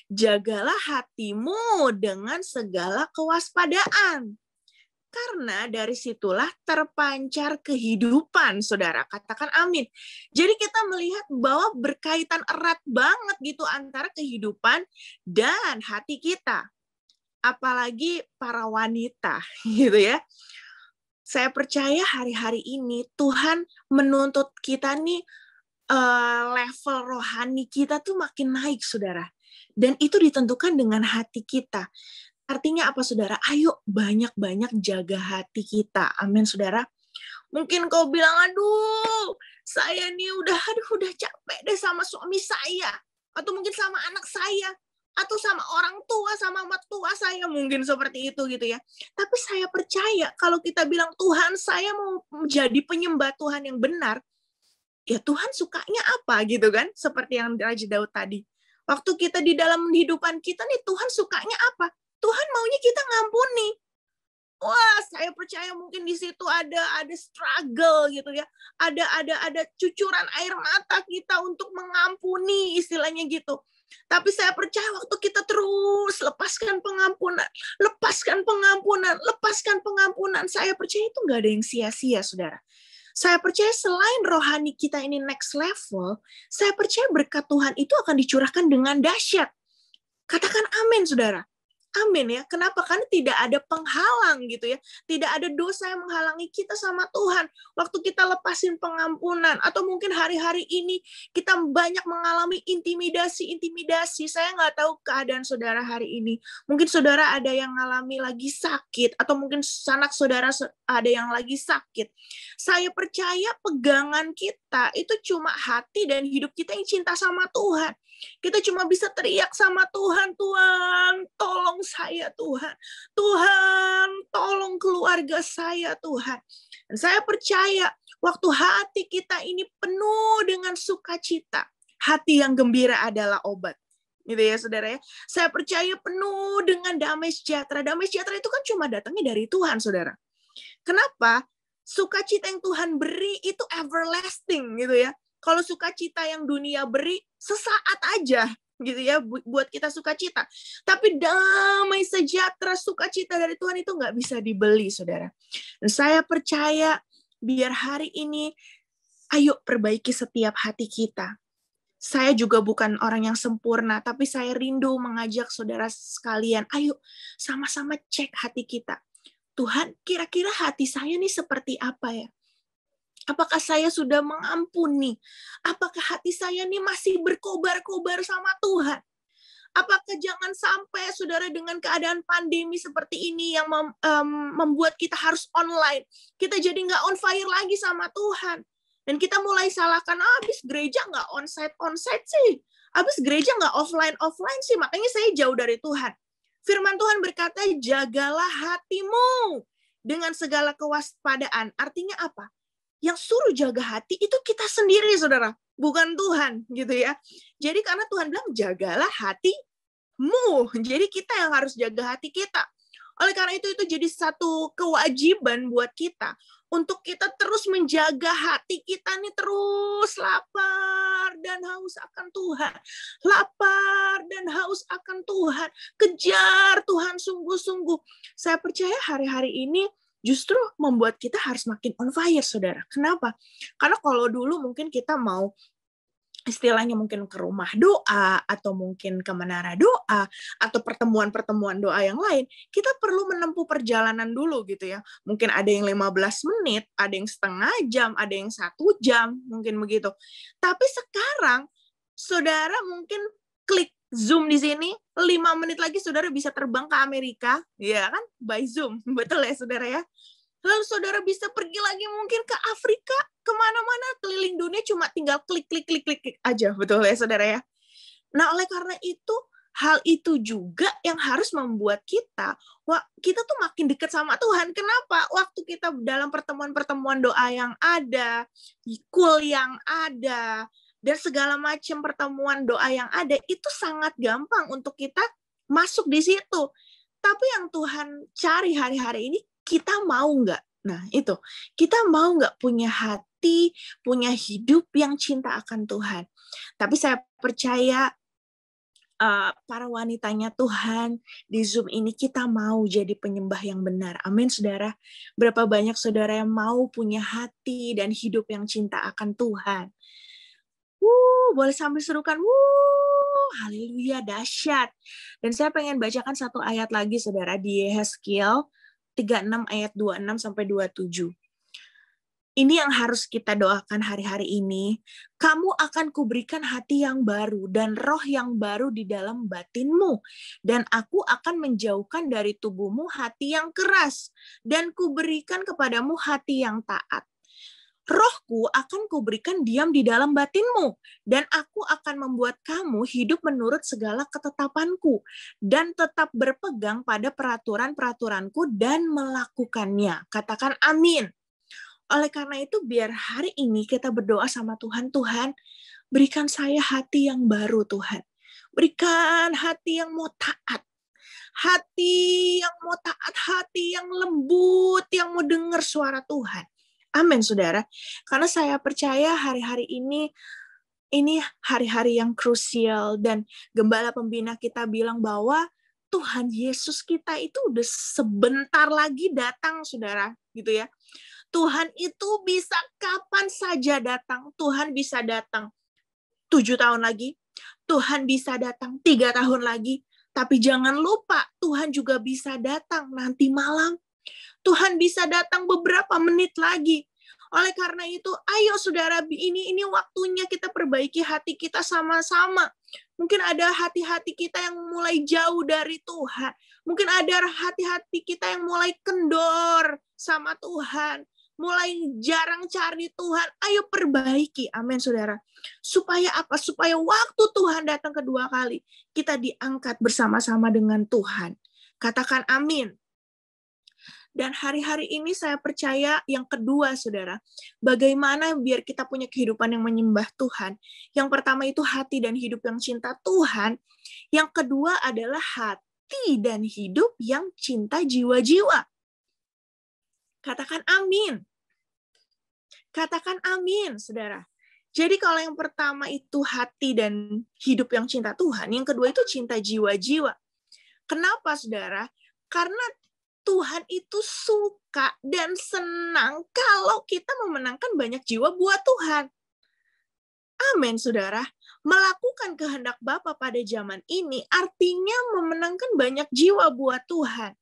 jagalah hatimu dengan segala kewaspadaan. Karena dari situlah terpancar kehidupan, saudara. Katakan amin. Jadi kita melihat bahwa berkaitan erat banget gitu antara kehidupan dan hati kita. Apalagi para wanita, gitu ya. Saya percaya hari-hari ini Tuhan menuntut kita nih level rohani kita tuh makin naik, saudara. Dan itu ditentukan dengan hati kita. Artinya apa, saudara? Ayo banyak-banyak jaga hati kita. Amin, saudara. Mungkin kau bilang, aduh, saya nih udah capek deh sama suami saya. Atau mungkin sama anak saya. Atau sama orang tua, sama mertua saya. Mungkin seperti itu gitu ya. Tapi saya percaya kalau kita bilang, Tuhan, saya mau menjadi penyembah Tuhan yang benar. Ya Tuhan sukanya apa gitu kan? Seperti yang Raja Daud tadi. Waktu kita di dalam kehidupan kita nih, Tuhan sukanya apa? Tuhan maunya kita ngampuni. Wah, saya percaya mungkin di situ ada struggle gitu ya. Ada cucuran air mata kita untuk mengampuni, istilahnya gitu. Tapi saya percaya waktu kita terus lepaskan pengampunan, saya percaya itu nggak ada yang sia-sia, saudara. Saya percaya selain rohani kita ini next level, saya percaya berkat Tuhan itu akan dicurahkan dengan dahsyat. Katakan amin, saudara. Amin ya. Kenapa? Karena tidak ada penghalang gitu ya. Tidak ada dosa yang menghalangi kita sama Tuhan. Waktu kita lepasin pengampunan. Atau mungkin hari-hari ini kita banyak mengalami intimidasi. Saya nggak tahu keadaan saudara hari ini. Mungkin saudara ada yang mengalami lagi sakit. Atau mungkin sanak saudara ada yang lagi sakit. Saya percaya pegangan kita itu cuma hati dan hidup kita yang cinta sama Tuhan. Kita cuma bisa teriak sama Tuhan, Tuhan, tolong saya Tuhan. Tuhan, tolong keluarga saya Tuhan. Dan saya percaya waktu hati kita ini penuh dengan sukacita, hati yang gembira adalah obat. Gitu ya saudara ya. Saya percaya penuh dengan damai sejahtera. Damai sejahtera itu kan cuma datangnya dari Tuhan, saudara. Kenapa? Sukacita yang Tuhan beri itu everlasting gitu ya. Kalau sukacita yang dunia beri, sesaat aja gitu ya buat kita sukacita. Tapi damai sejahtera sukacita dari Tuhan itu nggak bisa dibeli, saudara. Dan saya percaya biar hari ini, ayo perbaiki setiap hati kita. Saya juga bukan orang yang sempurna, tapi saya rindu mengajak saudara sekalian, ayo sama-sama cek hati kita. Tuhan, kira-kira hati saya nih seperti apa ya? Apakah saya sudah mengampuni? Apakah hati saya ini masih berkobar-kobar sama Tuhan? Apakah jangan sampai saudara dengan keadaan pandemi seperti ini yang membuat kita harus online, kita jadi nggak on fire lagi sama Tuhan. Dan kita mulai salahkan, habis gereja nggak onsite sih. Habis gereja nggak offline sih, makanya saya jauh dari Tuhan. Firman Tuhan berkata, jagalah hatimu dengan segala kewaspadaan. Artinya apa? Yang suruh jaga hati itu kita sendiri, saudara. Bukan Tuhan, gitu ya. Jadi karena Tuhan bilang, jagalah hatimu. Jadi kita yang harus jaga hati kita. Oleh karena itu jadi satu kewajiban buat kita. Untuk kita terus menjaga hati kita nih terus lapar dan haus akan Tuhan. Lapar dan haus akan Tuhan. Kejar Tuhan sungguh-sungguh. Saya percaya hari-hari ini justru membuat kita harus makin on fire, saudara. Kenapa? Karena kalau dulu mungkin kita mau istilahnya mungkin ke rumah doa, atau mungkin ke menara doa, atau pertemuan-pertemuan doa yang lain, kita perlu menempuh perjalanan dulu gitu ya. Mungkin ada yang 15 menit, ada yang setengah jam, ada yang 1 jam, mungkin begitu. Tapi sekarang, saudara mungkin klik Zoom di sini, 5 menit lagi saudara bisa terbang ke Amerika, ya kan? By Zoom, betul ya saudara ya? Lalu saudara bisa pergi lagi mungkin ke Afrika, kemana-mana, keliling dunia cuma tinggal klik aja, betul ya saudara ya? Nah oleh karena itu, hal itu juga yang harus membuat kita tuh makin dekat sama Tuhan. Kenapa? Waktu kita dalam pertemuan-pertemuan doa yang ada, cool yang ada, dan segala macam pertemuan doa yang ada, itu sangat gampang untuk kita masuk di situ. Tapi yang Tuhan cari hari-hari ini, kita mau nggak? Nah itu, kita mau nggak punya hati, punya hidup yang cinta akan Tuhan. Tapi saya percaya para wanitanya Tuhan, di Zoom ini kita mau jadi penyembah yang benar. Amin, saudara. Berapa banyak saudara yang mau punya hati dan hidup yang cinta akan Tuhan. Boleh sambil serukan, haleluya, dahsyat. Dan saya pengen bacakan satu ayat lagi, saudara, di Yehezkiel 36 ayat 26 sampai 27. Ini yang harus kita doakan hari-hari ini. Kamu akan kuberikan hati yang baru dan roh yang baru di dalam batinmu. Dan aku akan menjauhkan dari tubuhmu hati yang keras. Dan kuberikan kepadamu hati yang taat. Rohku akan kuberikan diam di dalam batinmu, dan aku akan membuat kamu hidup menurut segala ketetapanku, dan tetap berpegang pada peraturan-peraturanku dan melakukannya. Katakan amin. Oleh karena itu, biar hari ini kita berdoa sama Tuhan, Tuhan, berikan saya hati yang baru, Tuhan. Berikan hati yang mau taat. Hati yang mau taat, hati yang lembut, yang mau dengar suara Tuhan. Amin, saudara. Karena saya percaya hari-hari ini hari-hari yang krusial, dan gembala pembina kita bilang bahwa Tuhan Yesus kita itu udah sebentar lagi datang, saudara, gitu ya. Tuhan itu bisa kapan saja datang. Tuhan bisa datang 7 tahun lagi. Tuhan bisa datang 3 tahun lagi. Tapi jangan lupa, Tuhan juga bisa datang nanti malam. Tuhan bisa datang beberapa menit lagi. Oleh karena itu, ayo saudara, ini waktunya kita perbaiki hati kita sama-sama. Mungkin ada hati-hati kita yang mulai jauh dari Tuhan. Mungkin ada hati-hati kita yang mulai kendor sama Tuhan. Mulai jarang cari Tuhan. Ayo perbaiki. Amin, saudara. Supaya apa? Supaya waktu Tuhan datang kedua kali, kita diangkat bersama-sama dengan Tuhan. Katakan amin. Dan hari-hari ini saya percaya yang kedua, saudara, bagaimana biar kita punya kehidupan yang menyembah Tuhan. Yang pertama itu hati dan hidup yang cinta Tuhan. Yang kedua adalah hati dan hidup yang cinta jiwa-jiwa. Katakan amin. Katakan amin, saudara. Jadi kalau yang pertama itu hati dan hidup yang cinta Tuhan, yang kedua itu cinta jiwa-jiwa. Kenapa, saudara? Karena Tuhan itu suka dan senang kalau kita memenangkan banyak jiwa buat Tuhan. Amin, saudara. Melakukan kehendak Bapa pada zaman ini artinya memenangkan banyak jiwa buat Tuhan.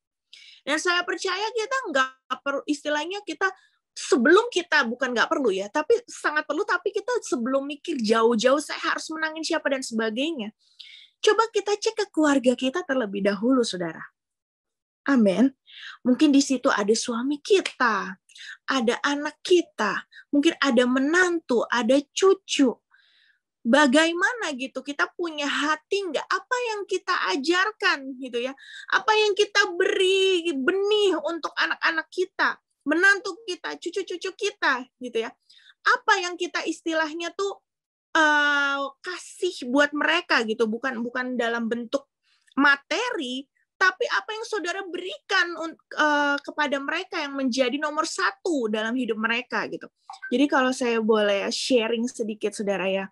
Dan saya percaya kita nggak perlu, istilahnya kita sebelum kita, bukan nggak perlu ya, tapi sangat perlu, tapi kita sebelum mikir jauh-jauh, saya harus menangin siapa dan sebagainya. Coba kita cek ke keluarga kita terlebih dahulu, saudara. Amin. Mungkin di situ ada suami kita, ada anak kita, mungkin ada menantu, ada cucu. Bagaimana gitu, kita punya hati nggak? Apa yang kita ajarkan gitu ya? Apa yang kita beri benih untuk anak-anak kita, menantu kita, cucu-cucu kita gitu ya? Apa yang kita istilahnya tuh kasih buat mereka gitu, bukan dalam bentuk materi, tapi apa yang saudara berikan kepada mereka yang menjadi nomor 1 dalam hidup mereka gitu. Jadi kalau saya boleh sharing sedikit, saudara ya,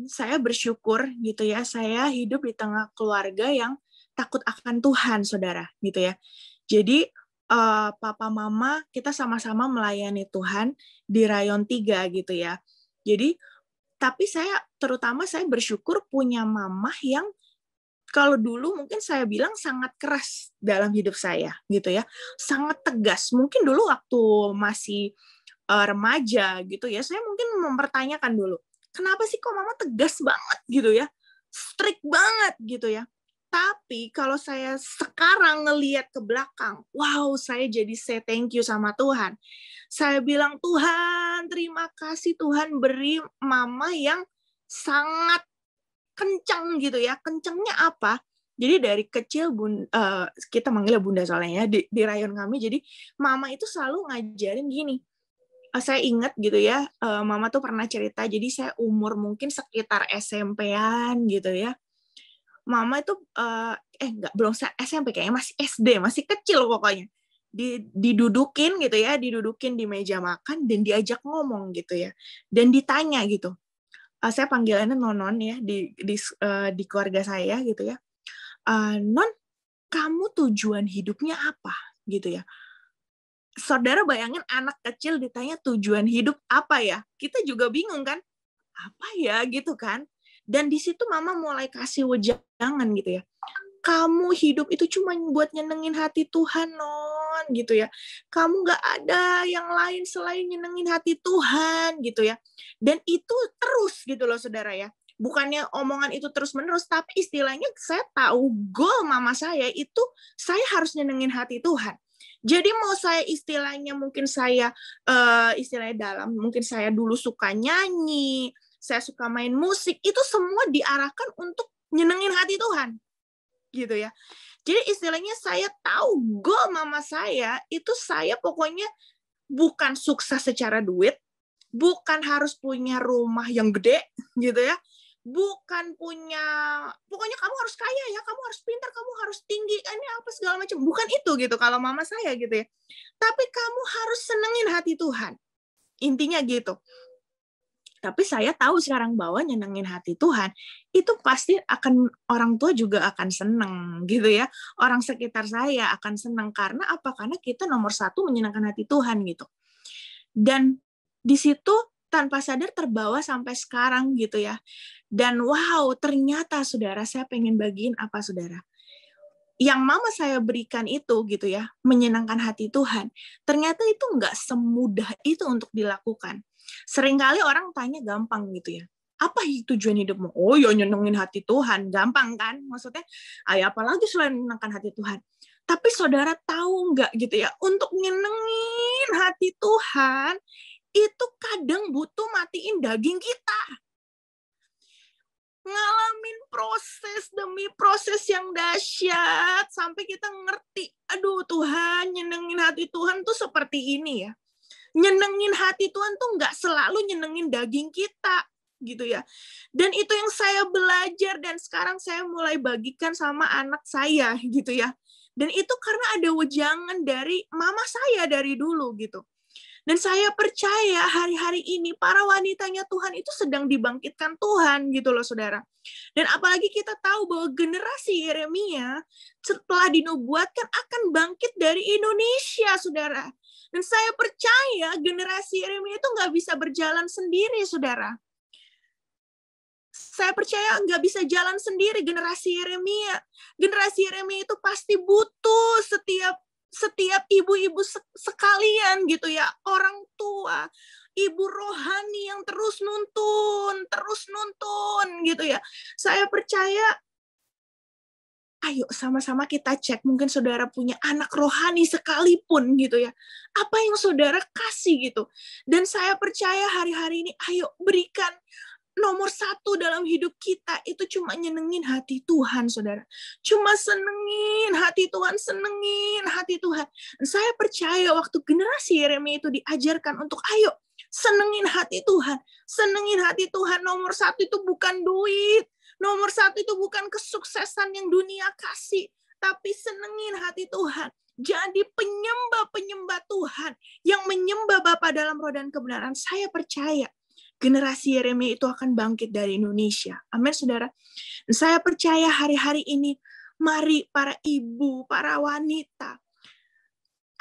saya bersyukur gitu ya, saya hidup di tengah keluarga yang takut akan Tuhan, saudara, gitu ya. Jadi papa mama kita sama-sama melayani Tuhan di Rayon 3 gitu ya. Jadi tapi terutama saya bersyukur punya mama yang kalau dulu mungkin saya bilang sangat keras dalam hidup saya gitu ya. Sangat tegas. Mungkin dulu waktu masih remaja gitu ya, saya mungkin mempertanyakan dulu, kenapa sih kok mama tegas banget gitu ya? Strict banget gitu ya. Tapi kalau saya sekarang ngelihat ke belakang, wow, saya jadi say thank you sama Tuhan. Saya bilang, Tuhan, terima kasih Tuhan beri mama yang sangat kencang gitu ya. Kencangnya apa? Jadi dari kecil kita manggilnya bunda soalnya ya, di rayon kami. Jadi mama itu selalu ngajarin gini. Saya ingat gitu ya, mama tuh pernah cerita, jadi saya umur mungkin sekitar SMP-an gitu ya. Mama itu belum SMP kayaknya, masih SD, masih kecil pokoknya. Didudukin gitu ya, didudukin di meja makan dan diajak ngomong gitu ya. Dan ditanya gitu. Saya panggilannya Nonon ya di keluarga saya gitu ya. Non, kamu tujuan hidupnya apa gitu ya. Saudara bayangin anak kecil ditanya tujuan hidup apa ya? Kita juga bingung kan? Apa ya gitu kan? Dan di situ mama mulai kasih wejangan gitu ya. Kamu hidup itu cuma buat nyenengin hati Tuhan, Non, gitu ya. Kamu gak ada yang lain selain nyenengin hati Tuhan, gitu ya. Dan itu terus gitu loh, saudara ya. Bukannya omongan itu terus-menerus, tapi istilahnya saya tahu goal mama saya itu saya harus nyenengin hati Tuhan. Jadi mau saya istilahnya mungkin saya istilahnya dalam, mungkin saya dulu suka nyanyi, saya suka main musik, itu semua diarahkan untuk nyenengin hati Tuhan. Gitu ya. Jadi istilahnya saya tahu goal mama saya itu saya pokoknya bukan sukses secara duit, bukan harus punya rumah yang gede gitu ya. Bukan punya, pokoknya kamu harus kaya ya, kamu harus pintar, kamu harus tinggi, ini apa segala macam. Bukan itu gitu kalau mama saya gitu ya. Tapi kamu harus senengin hati Tuhan. Intinya gitu. Tapi saya tahu sekarang bahwa nyenengin hati Tuhan, itu pasti akan orang tua juga akan seneng gitu ya. Orang sekitar saya akan seneng. Karena apa? Karena kita nomor satu menyenangkan hati Tuhan gitu. Dan di situ tanpa sadar terbawa sampai sekarang gitu ya. Dan wow, ternyata saudara, saya pengen bagiin apa saudara? Yang mama saya berikan itu gitu ya, menyenangkan hati Tuhan. Ternyata itu nggak semudah itu untuk dilakukan. Seringkali orang tanya gampang gitu ya. Apa tujuan hidupmu? Oh ya nyenengin hati Tuhan. Gampang kan? Maksudnya, apalagi selain menyenangkan hati Tuhan. Tapi saudara tahu nggak gitu ya, untuk nyenengin hati Tuhan, itu kadang butuh matiin daging kita. Ngalamin proses demi proses yang dahsyat sampai kita ngerti, aduh Tuhan, nyenengin hati Tuhan tuh seperti ini ya. Nyenengin hati Tuhan tuh nggak selalu nyenengin daging kita gitu ya. Dan itu yang saya belajar dan sekarang saya mulai bagikan sama anak saya gitu ya. Dan itu karena ada wejangan dari mama saya dari dulu gitu. Dan saya percaya hari-hari ini para wanitanya Tuhan itu sedang dibangkitkan Tuhan gitu loh saudara. Dan apalagi kita tahu bahwa generasi Yeremia setelah dinubuatkan akan bangkit dari Indonesia saudara. Dan saya percaya generasi Yeremia itu nggak bisa berjalan sendiri saudara. Saya percaya nggak bisa jalan sendiri generasi Yeremia. Generasi Yeremia itu pasti butuh setiap ibu-ibu sekalian gitu ya, orang tua, ibu rohani yang terus nuntun gitu ya. Saya percaya, ayo sama-sama kita cek, mungkin saudara punya anak rohani sekalipun gitu ya. Apa yang saudara kasih gitu. Dan saya percaya hari-hari ini, ayo berikan nomor satu dalam hidup kita itu cuma nyenengin hati Tuhan, saudara. Cuma senengin hati Tuhan, senengin hati Tuhan. Dan saya percaya waktu generasi Yeremia itu diajarkan untuk ayo senengin hati Tuhan. Senengin hati Tuhan, nomor satu itu bukan duit. Nomor satu itu bukan kesuksesan yang dunia kasih. Tapi senengin hati Tuhan. Jadi penyembah-penyembah Tuhan yang menyembah Bapa dalam roh dan kebenaran. Saya percaya generasi Yeremia itu akan bangkit dari Indonesia. Amin, saudara. Dan saya percaya hari-hari ini, mari para ibu, para wanita,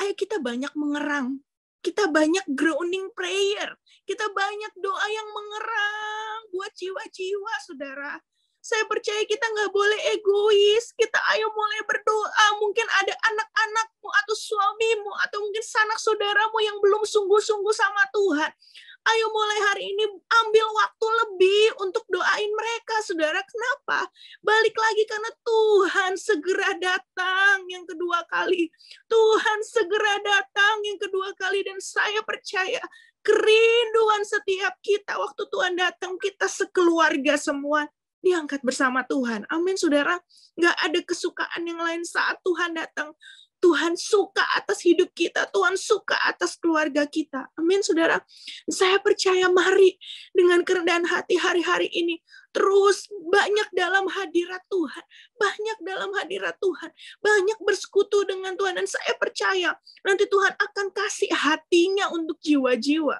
ayo kita banyak mengerang. Kita banyak grounding prayer. Kita banyak doa yang mengerang buat jiwa-jiwa, saudara. Saya percaya kita nggak boleh egois. Kita ayo mulai berdoa. Mungkin ada anak-anakmu atau suamimu atau mungkin sanak saudaramu yang belum sungguh-sungguh sama Tuhan. Ayo mulai hari ini ambil waktu lebih untuk doain mereka, saudara. Kenapa? Balik lagi karena Tuhan segera datang yang kedua kali. Tuhan segera datang yang kedua kali. Dan saya percaya kerinduan setiap kita waktu Tuhan datang, kita sekeluarga semua diangkat bersama Tuhan. Amin, saudara. Nggak ada kesukaan yang lain saat Tuhan datang. Tuhan suka atas hidup kita. Tuhan suka atas keluarga kita. Amin, saudara. Saya percaya mari dengan kerendahan hati hari-hari ini terus banyak dalam hadirat Tuhan. Banyak dalam hadirat Tuhan. Banyak bersekutu dengan Tuhan. Dan saya percaya nanti Tuhan akan kasih hatinya untuk jiwa-jiwa.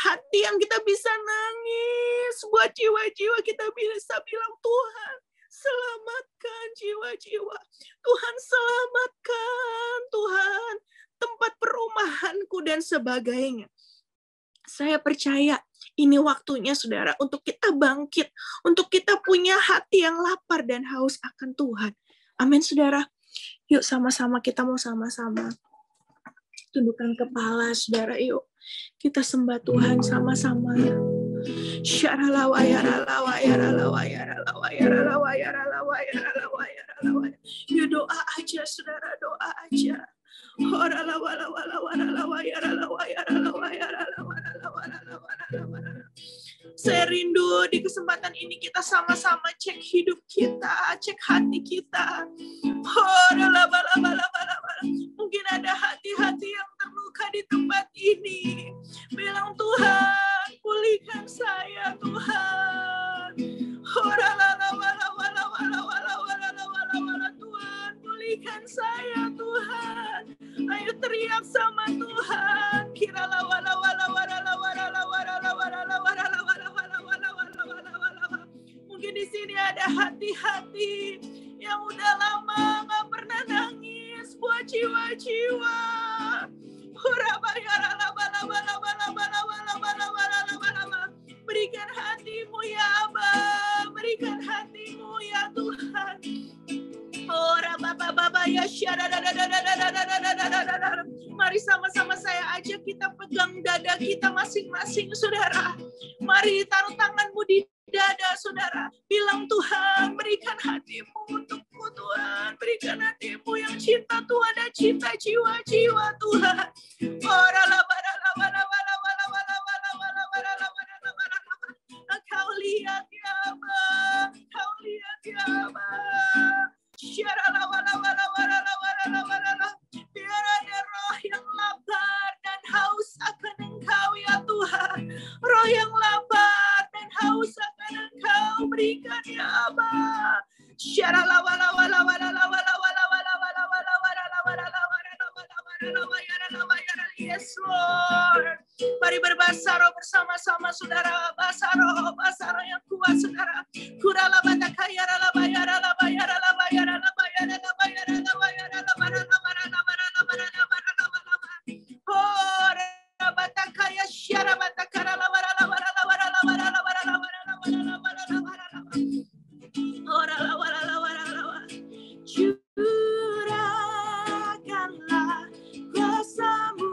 Hati yang kita bisa nangis buat jiwa-jiwa, kita bisa bilang, Tuhan, selamatkan jiwa-jiwa. Tuhan, selamatkan, Tuhan, tempat perumahanku dan sebagainya. Saya percaya ini waktunya, saudara, untuk kita bangkit, untuk kita punya hati yang lapar dan haus akan Tuhan. Amin, saudara. Yuk sama-sama, kita mau sama-sama tundukkan kepala, saudara. Yuk kita sembah Tuhan sama-sama. Ya doa aja, saudara, doa aja. Saya rindu di kesempatan ini kita sama-sama cek hidup kita, cek hati kita. Mungkin ada hati-hati yang terluka di tempat ini. Bilang, Tuhan, pulihkan saya, Tuhan. Tuhan, pulihkan saya, Tuhan. Ayo teriak sama Tuhan. Mungkin di sini ada hati-hati yang udah lama nggak pernah nangis buat jiwa-jiwa. Berikan hatimu ya Abah, berikan hatimu ya Tuhan. Mari sama-sama saya ajak kita pegang dada kita masing-masing, saudara. Mari taruh tanganmu di dada, saudara. Bilang, Tuhan, berikan hatimu untukku, Tuhan. Berikan hatimu yang cinta Tuhan dan cinta jiwa-jiwa, Tuhan. Kau lihat ya Allah, kau lihat ya Allah. Biar ada roh yang lapar dan haus akan Engkau ya Tuhan. Roh yang lapar dan haus akan Engkau berikan ya Abah. Yes Lord. Mari berbasaro bersama-sama saudara. Basaro yang kuat saudara. Kurala batakaya la bayara la bayara la bayara la bayara la bayara la bayara la bayara la bayara la bayara la bayara la bayara la bayara. Oh batakaya syara batakara la bayara la bayara la bayara la bayara la bayara la bayara la bayara la bayara la bayara. Ora la bayara la bayara la bayara. Curahkanlah kuasa-Mu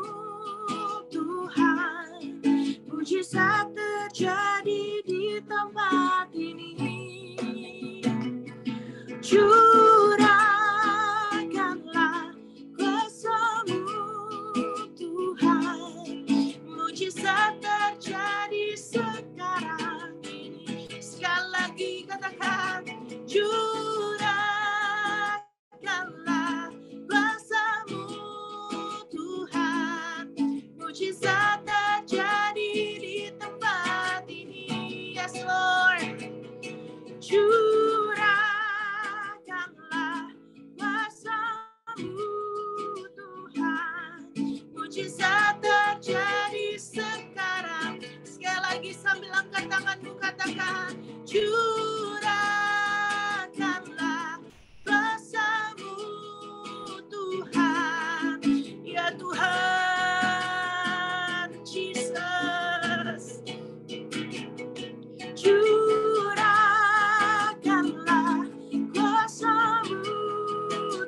Tuhan, mujizat terjadi di tempat ini. Curahkanlah kuasa-Mu Tuhan, mujizat terjadi sekarang ini. Sekali lagi katakan, curahkanlah kuasa-Mu Tuhan, mujizat terjadi di tempat ini. Yes Lord. Curahkanlah kuasa-Mu Tuhan, mujizat terjadi sekarang. Sekali lagi sambil angkat tanganmu katakan, curahkanlah kuasa-Mu Tuhan, ya Tuhan Jesus. Curahkanlah kuasa-Mu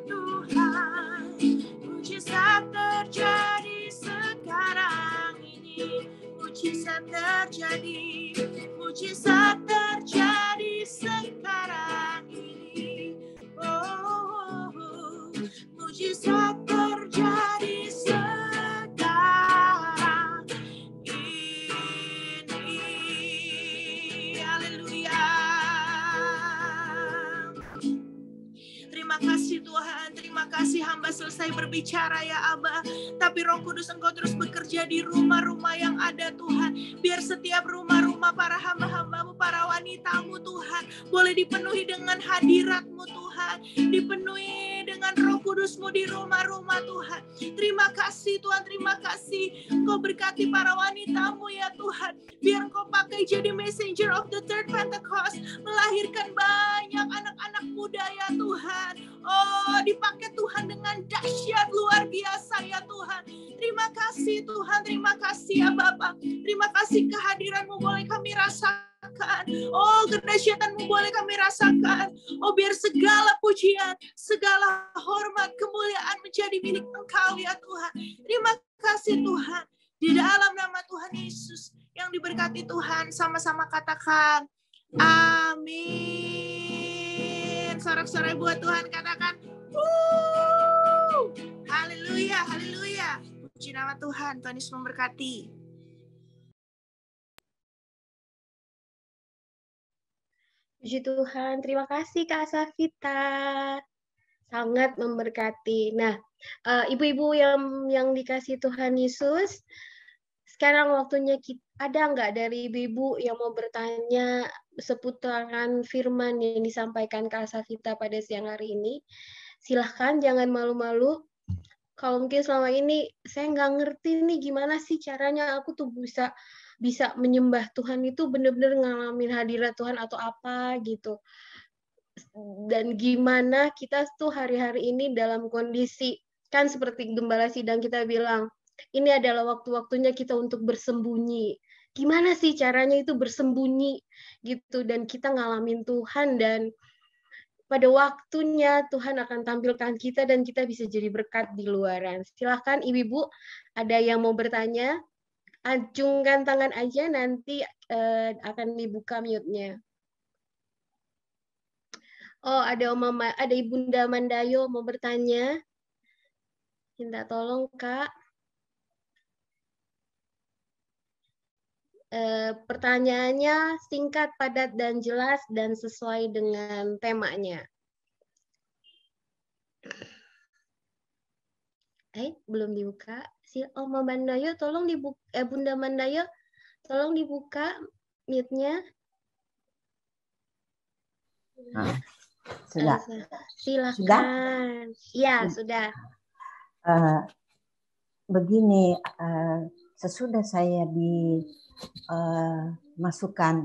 Tuhan, mujizat terjadi sekarang ini. Mujizat terjadi, mujizat terjadi sekarang ini. Oh, mujizat terjadi sekarang ini. Haleluya. Terima kasih Tuhan, terima kasih hamba selesai berbicara ya Abah. Tapi Roh Kudus Engkau terus bekerja di rumah-rumah yang ada Tuhan. Biar setiap rumah-rumah para hamba-hambamu, para wanitamu Tuhan, boleh dipenuhi dengan hadirat-Mu Tuhan. Dipenuhi dengan Roh Kudus-Mu di rumah-rumah Tuhan. Terima kasih Tuhan, terima kasih. Engkau berkati para wanitamu ya Tuhan. Biar Engkau pakai jadi messenger of the third Pentecost. Melahirkan banyak anak-anak muda ya Tuhan. Oh, dipakai Tuhan dengan dahsyat luar biasa ya Tuhan. Terima kasih Tuhan, terima kasih ya Bapa. Terima kasih kehadiran-Mu boleh kami rasakan. Oh, kedahsyatan-Mu boleh kami rasakan. Oh, biar segala pujian, segala hormat, kemuliaan menjadi milik Engkau ya Tuhan. Terima kasih Tuhan. Di dalam nama Tuhan Yesus yang diberkati Tuhan, sama-sama katakan amin. Sorak-sorai buat Tuhan katakan haleluya, haleluya. Puji Puji nama Tuhan. Tuhan Yesus memberkati. Puji Tuhan, terima kasih Kak Safita. Sangat memberkati. Nah, ibu-ibu yang dikasih Tuhan Yesus, sekarang waktunya ada nggak dari ibu-ibu yang mau bertanya seputaran firman yang disampaikan Kak Safita pada siang hari ini? Silahkan, jangan malu-malu. Kalau mungkin selama ini saya nggak ngerti nih gimana sih caranya aku tuh bisa menyembah Tuhan itu benar-benar ngalamin hadirat Tuhan atau apa gitu. Dan gimana kita tuh hari-hari ini dalam kondisi, kan seperti Gembala Sidang kita bilang, ini adalah waktu-waktunya kita untuk bersembunyi. Gimana sih caranya itu bersembunyi gitu, dan kita ngalamin Tuhan, dan pada waktunya Tuhan akan tampilkan kita dan kita bisa jadi berkat di luaran. Silahkan ibu-ibu, ada yang mau bertanya? Acungkan tangan aja, nanti akan dibuka mute-nya. Oh, ada Ibunda Mandayo mau bertanya. Minta tolong, Kak. Pertanyaannya singkat, padat, dan jelas, dan sesuai dengan temanya. Belum dibuka. Si Oma Mandayo, tolong dibuka. Bunda Mandayo, tolong dibuka mute-nya. Sudah. Silakan. Ya, sudah. Begini, sesudah saya dimasukkan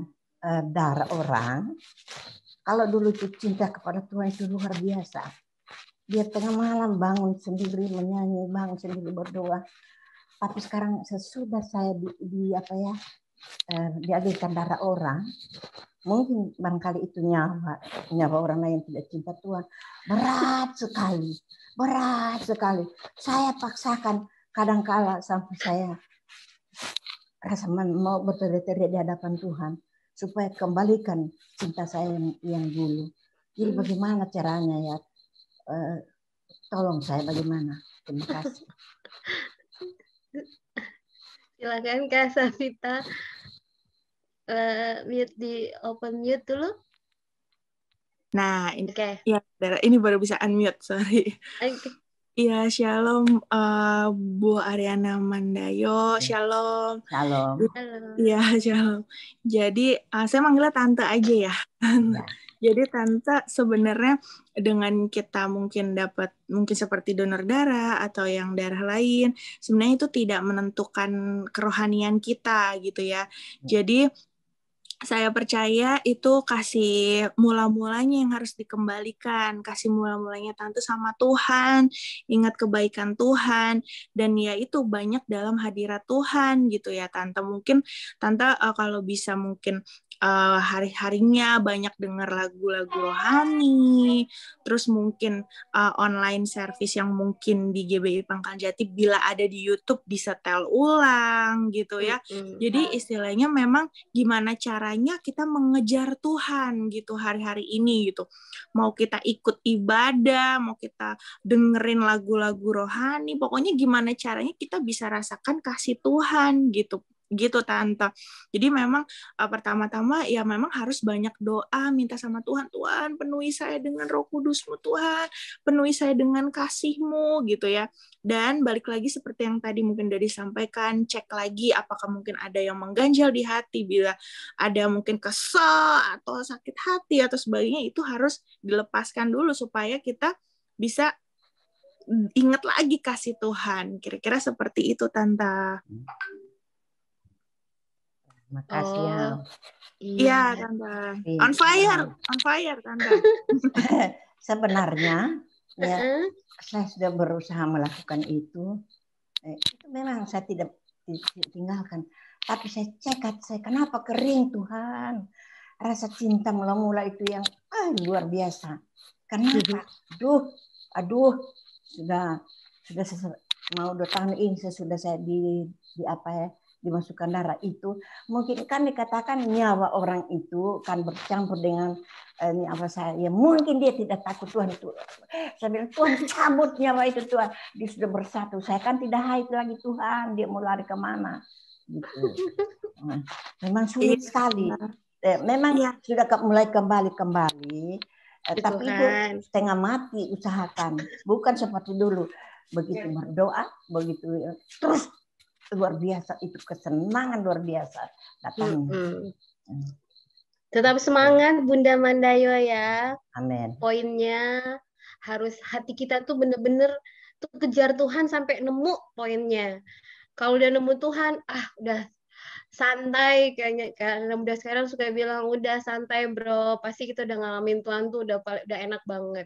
darah orang, kalau dulu itu cinta kepada Tuhan itu luar biasa. Dia tengah malam bangun sendiri menyanyi, bangun sendiri berdoa. Tapi sekarang sesudah saya dialihkan darah orang, mungkin barangkali itu nyawa orang lain tidak cinta Tuhan. Berat sekali. Saya paksakan kadangkala sampai saya rasa mau berteriak di hadapan Tuhan supaya kembalikan cinta saya yang dulu. Jadi bagaimana caranya ya? Tolong saya bagaimana? Terima kasih. Silakan Kak Safita. Open mute dulu. Nah, ini, okay. Ya, ini baru bisa unmute, sorry. Okay. Iya, shalom Bu Ariana Mandayo, shalom. Shalom. Iya, shalom. Jadi saya manggilnya Tante aja ya. Ya. Jadi Tante sebenarnya dengan kita mungkin seperti donor darah atau yang darah lain, sebenarnya itu tidak menentukan kerohanian kita gitu ya. Jadi saya percaya itu kasih mula-mulanya yang harus dikembalikan, kasih mula-mulanya Tante sama Tuhan, ingat kebaikan Tuhan, dan ya itu banyak dalam hadirat Tuhan gitu ya Tante. Mungkin Tante kalau bisa mungkin hari-harinya banyak dengar lagu-lagu rohani, terus mungkin online service yang mungkin di GBI Pangkal Jati bila ada di YouTube disetel ulang gitu ya. Jadi istilahnya memang gimana caranya kita mengejar Tuhan gitu hari-hari ini gitu. Mau kita ikut ibadah, mau kita dengerin lagu-lagu rohani, pokoknya gimana caranya kita bisa rasakan kasih Tuhan gitu Tante. Jadi memang pertama-tama ya memang harus banyak doa, minta sama Tuhan, Tuhan penuhi saya dengan Roh Kudus-Mu Tuhan, penuhi saya dengan kasih-Mu gitu ya. Dan balik lagi seperti yang tadi mungkin udah disampaikan, cek lagi apakah mungkin ada yang mengganjal di hati, bila ada mungkin kesel atau sakit hati atau sebagainya, itu harus dilepaskan dulu supaya kita bisa ingat lagi kasih Tuhan. Kira-kira seperti itu Tante. Makasih ya. Iya, Tante. On fire, Tante. Sebenarnya ya saya sudah berusaha melakukan itu. Itu memang saya tidak tinggalkan. Tapi saya cekat, kenapa kering Tuhan? Rasa cinta mula-mula itu yang luar biasa. Kenapa? Aduh, sudah mau 2 tahun ini sudah saya dimasukkan darah itu, mungkin kan dikatakan nyawa orang itu kan bercampur dengan ini apa saya, mungkin dia tidak takut Tuhan itu. Saya bilang Tuhan cabut nyawa itu Tuhan, dia sudah bersatu. Saya kan tidak haid lagi Tuhan, dia mau lari kemana? Gitu. Memang sulit sekali. Memang sudah mulai kembali, tapi itu setengah mati usahakan, bukan seperti dulu. Begitu berdoa, begitu terus luar biasa, itu kesenangan luar biasa datangnya. Tetap semangat Bunda Mandayo ya. Amin. Poinnya harus hati kita tuh bener-bener tuh kejar Tuhan sampai nemu poinnya. Kalau udah nemu Tuhan, udah santai kayaknya. Karena udah sekarang suka bilang udah santai bro, pasti kita udah ngalamin Tuhan tuh udah enak banget.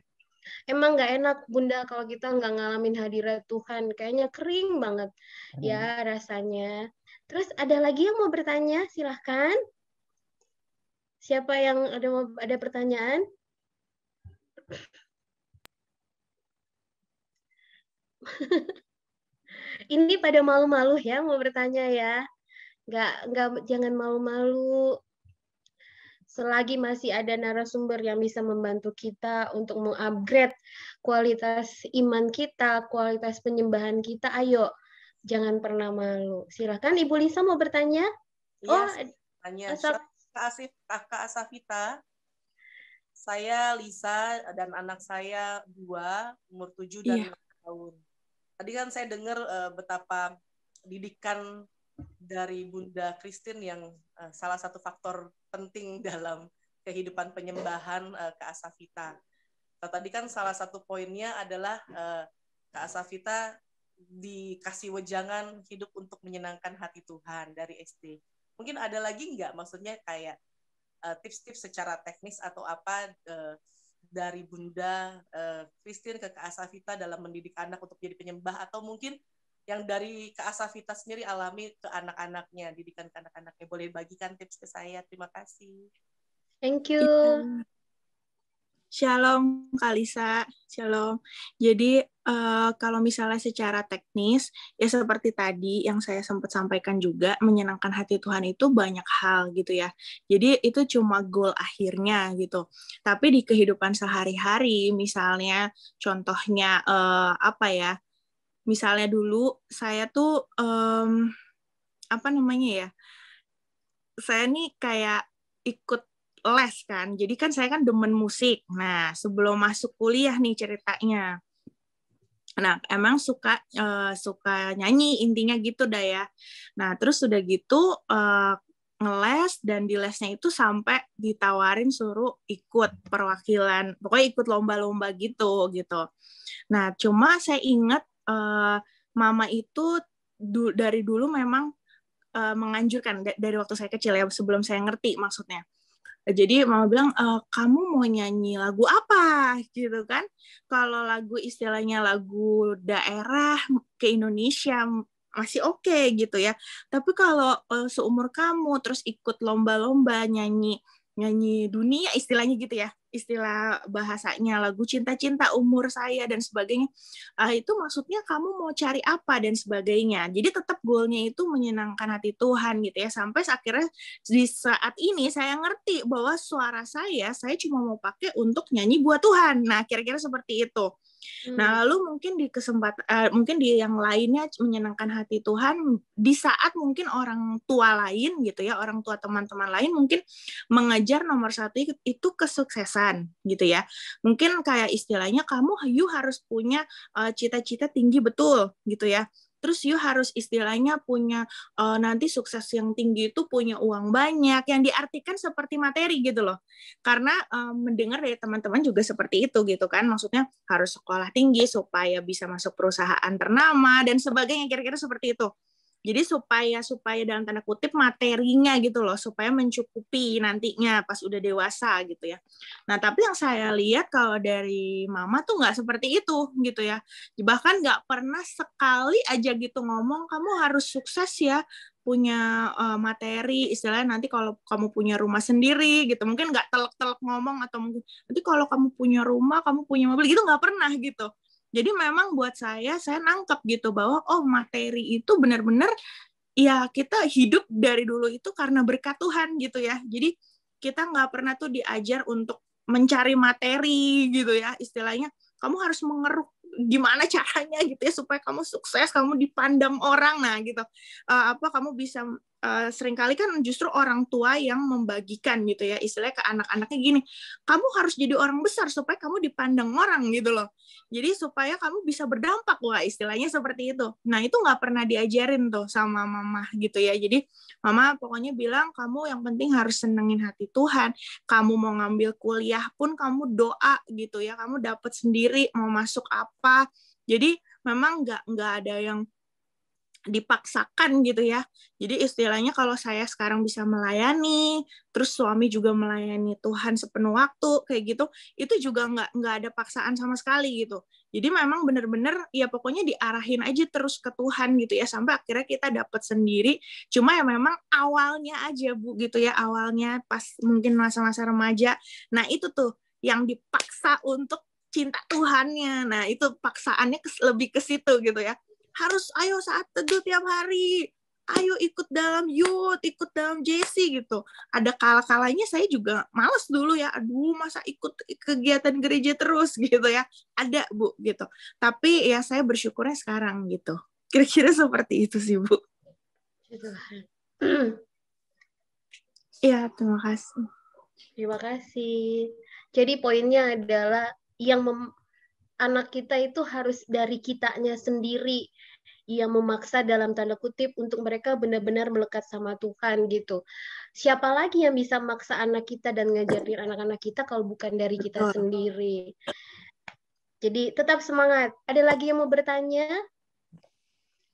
Emang nggak enak Bunda kalau kita nggak ngalamin hadirat Tuhan, kayaknya kering banget ya rasanya. Terus ada lagi yang mau bertanya, silahkan. Siapa yang ada pertanyaan? Ini pada malu-malu ya mau bertanya ya. Jangan malu-malu. Selagi masih ada narasumber yang bisa membantu kita untuk mengupgrade kualitas iman kita, kualitas penyembahan kita, ayo jangan pernah malu. Silakan Ibu Lisa mau bertanya. Tanya. Kak Asafita, saya Lisa dan anak saya 2, umur 7 dan 6 tahun. Tadi kan saya dengar betapa didikan dari Bunda Christine yang salah satu faktor penting dalam kehidupan penyembahan Kak Asafita. Tadi kan salah satu poinnya adalah Kak Asafita dikasih wejangan hidup untuk menyenangkan hati Tuhan dari SD. Mungkin ada lagi nggak, maksudnya kayak tips-tips secara teknis atau apa dari Bunda Christine ke Kak Asafita dalam mendidik anak untuk jadi penyembah, atau mungkin yang dari Kak Asafita sendiri alami ke anak-anaknya, didikan ke anak-anaknya. Boleh bagikan tips ke saya. Terima kasih. Thank you. Shalom Kak Lisa, shalom. Jadi kalau misalnya secara teknis, ya seperti tadi yang saya sempat sampaikan juga, menyenangkan hati Tuhan itu banyak hal gitu ya. Jadi itu cuma goal akhirnya gitu. Tapi di kehidupan sehari-hari, misalnya contohnya misalnya dulu saya tuh saya nih kayak ikut les kan, jadi kan saya kan demen musik. Nah sebelum masuk kuliah nih ceritanya, nah emang suka nyanyi intinya gitu dah ya. Nah terus udah gitu ngeles, dan di lesnya itu sampai ditawarin suruh ikut perwakilan, pokoknya ikut lomba-lomba gitu. Nah cuma saya ingat mama itu dari dulu memang menganjurkan dari waktu saya kecil ya, sebelum saya ngerti maksudnya. Jadi mama bilang, kamu mau nyanyi lagu apa gitu kan? Kalau lagu istilahnya lagu daerah ke Indonesia masih oke gitu ya. Tapi kalau seumur kamu terus ikut lomba-lomba nyanyi dunia istilahnya gitu ya, istilah bahasanya lagu cinta-cinta umur saya dan sebagainya, itu maksudnya kamu mau cari apa dan sebagainya. Jadi tetap goalnya itu menyenangkan hati Tuhan gitu ya, sampai akhirnya di saat ini saya ngerti bahwa suara saya cuma mau pakai untuk nyanyi buat Tuhan. Nah kira-kira seperti itu. Nah lalu mungkin di kesempatan mungkin di yang lainnya menyenangkan hati Tuhan di saat mungkin orang tua lain gitu ya, orang tua teman-teman lain mungkin mengejar nomor 1 itu kesuksesan gitu ya. Mungkin kayak istilahnya you harus punya cita-cita tinggi betul gitu ya. Terus you harus istilahnya punya nanti sukses yang tinggi itu punya uang banyak, yang diartikan seperti materi gitu loh. Karena mendengar dari teman-teman juga seperti itu gitu kan, maksudnya harus sekolah tinggi supaya bisa masuk perusahaan ternama dan sebagainya, kira-kira seperti itu. Jadi supaya dalam tanda kutip materinya gitu loh, supaya mencukupi nantinya pas udah dewasa gitu ya. Nah tapi yang saya lihat kalau dari mama tuh nggak seperti itu gitu ya. Bahkan nggak pernah sekali aja gitu ngomong kamu harus sukses ya, punya materi, istilahnya nanti kalau kamu punya rumah sendiri gitu, mungkin nggak telek-telek ngomong, atau mungkin nanti kalau kamu punya rumah, kamu punya mobil gitu, nggak pernah gitu. Jadi memang buat saya nangkep gitu bahwa materi itu benar-benar ya kita hidup dari dulu itu karena berkat Tuhan gitu ya. Jadi kita nggak pernah tuh diajar untuk mencari materi gitu ya, istilahnya kamu harus mengeruk gimana caranya gitu ya supaya kamu sukses, kamu dipandang orang. Nah gitu, kamu bisa seringkali kan justru orang tua yang membagikan gitu ya, istilahnya ke anak-anaknya gini, kamu harus jadi orang besar supaya kamu dipandang orang gitu loh. Jadi supaya kamu bisa berdampak, wah istilahnya seperti itu. Nah itu nggak pernah diajarin tuh sama mama gitu ya. Jadi mama pokoknya bilang kamu yang penting harus senengin hati Tuhan. Kamu mau ngambil kuliah pun kamu doa gitu ya. Kamu dapat sendiri mau masuk apa. Jadi memang nggak ada yang dipaksakan gitu ya. Jadi istilahnya kalau saya sekarang bisa melayani, terus suami juga melayani Tuhan sepenuh waktu kayak gitu, itu juga nggak ada paksaan sama sekali gitu. Jadi memang benar-benar ya pokoknya diarahin aja terus ke Tuhan gitu ya, sampai akhirnya kita dapat sendiri. Cuma ya memang awalnya aja Bu gitu ya, awalnya pas mungkin masa-masa remaja. Nah itu tuh yang dipaksa untuk cinta Tuhannya. Nah itu paksaannya lebih ke situ gitu ya. Harus ayo saat teduh tiap hari, ayo ikut dalam youth, ikut dalam JC gitu. Ada kala-kalanya saya juga males dulu ya, aduh masa ikut kegiatan gereja terus gitu ya. Ada Bu gitu. Tapi ya saya bersyukurnya sekarang gitu. Kira-kira seperti itu sih Bu. Ya, terima kasih. Terima kasih. Jadi poinnya adalah anak kita itu harus dari kitanya sendiri yang memaksa dalam tanda kutip untuk mereka benar-benar melekat sama Tuhan gitu. Siapa lagi yang bisa maksa anak kita dan ngajarin anak-anak kita kalau bukan dari kita sendiri. Jadi tetap semangat. Ada lagi yang mau bertanya?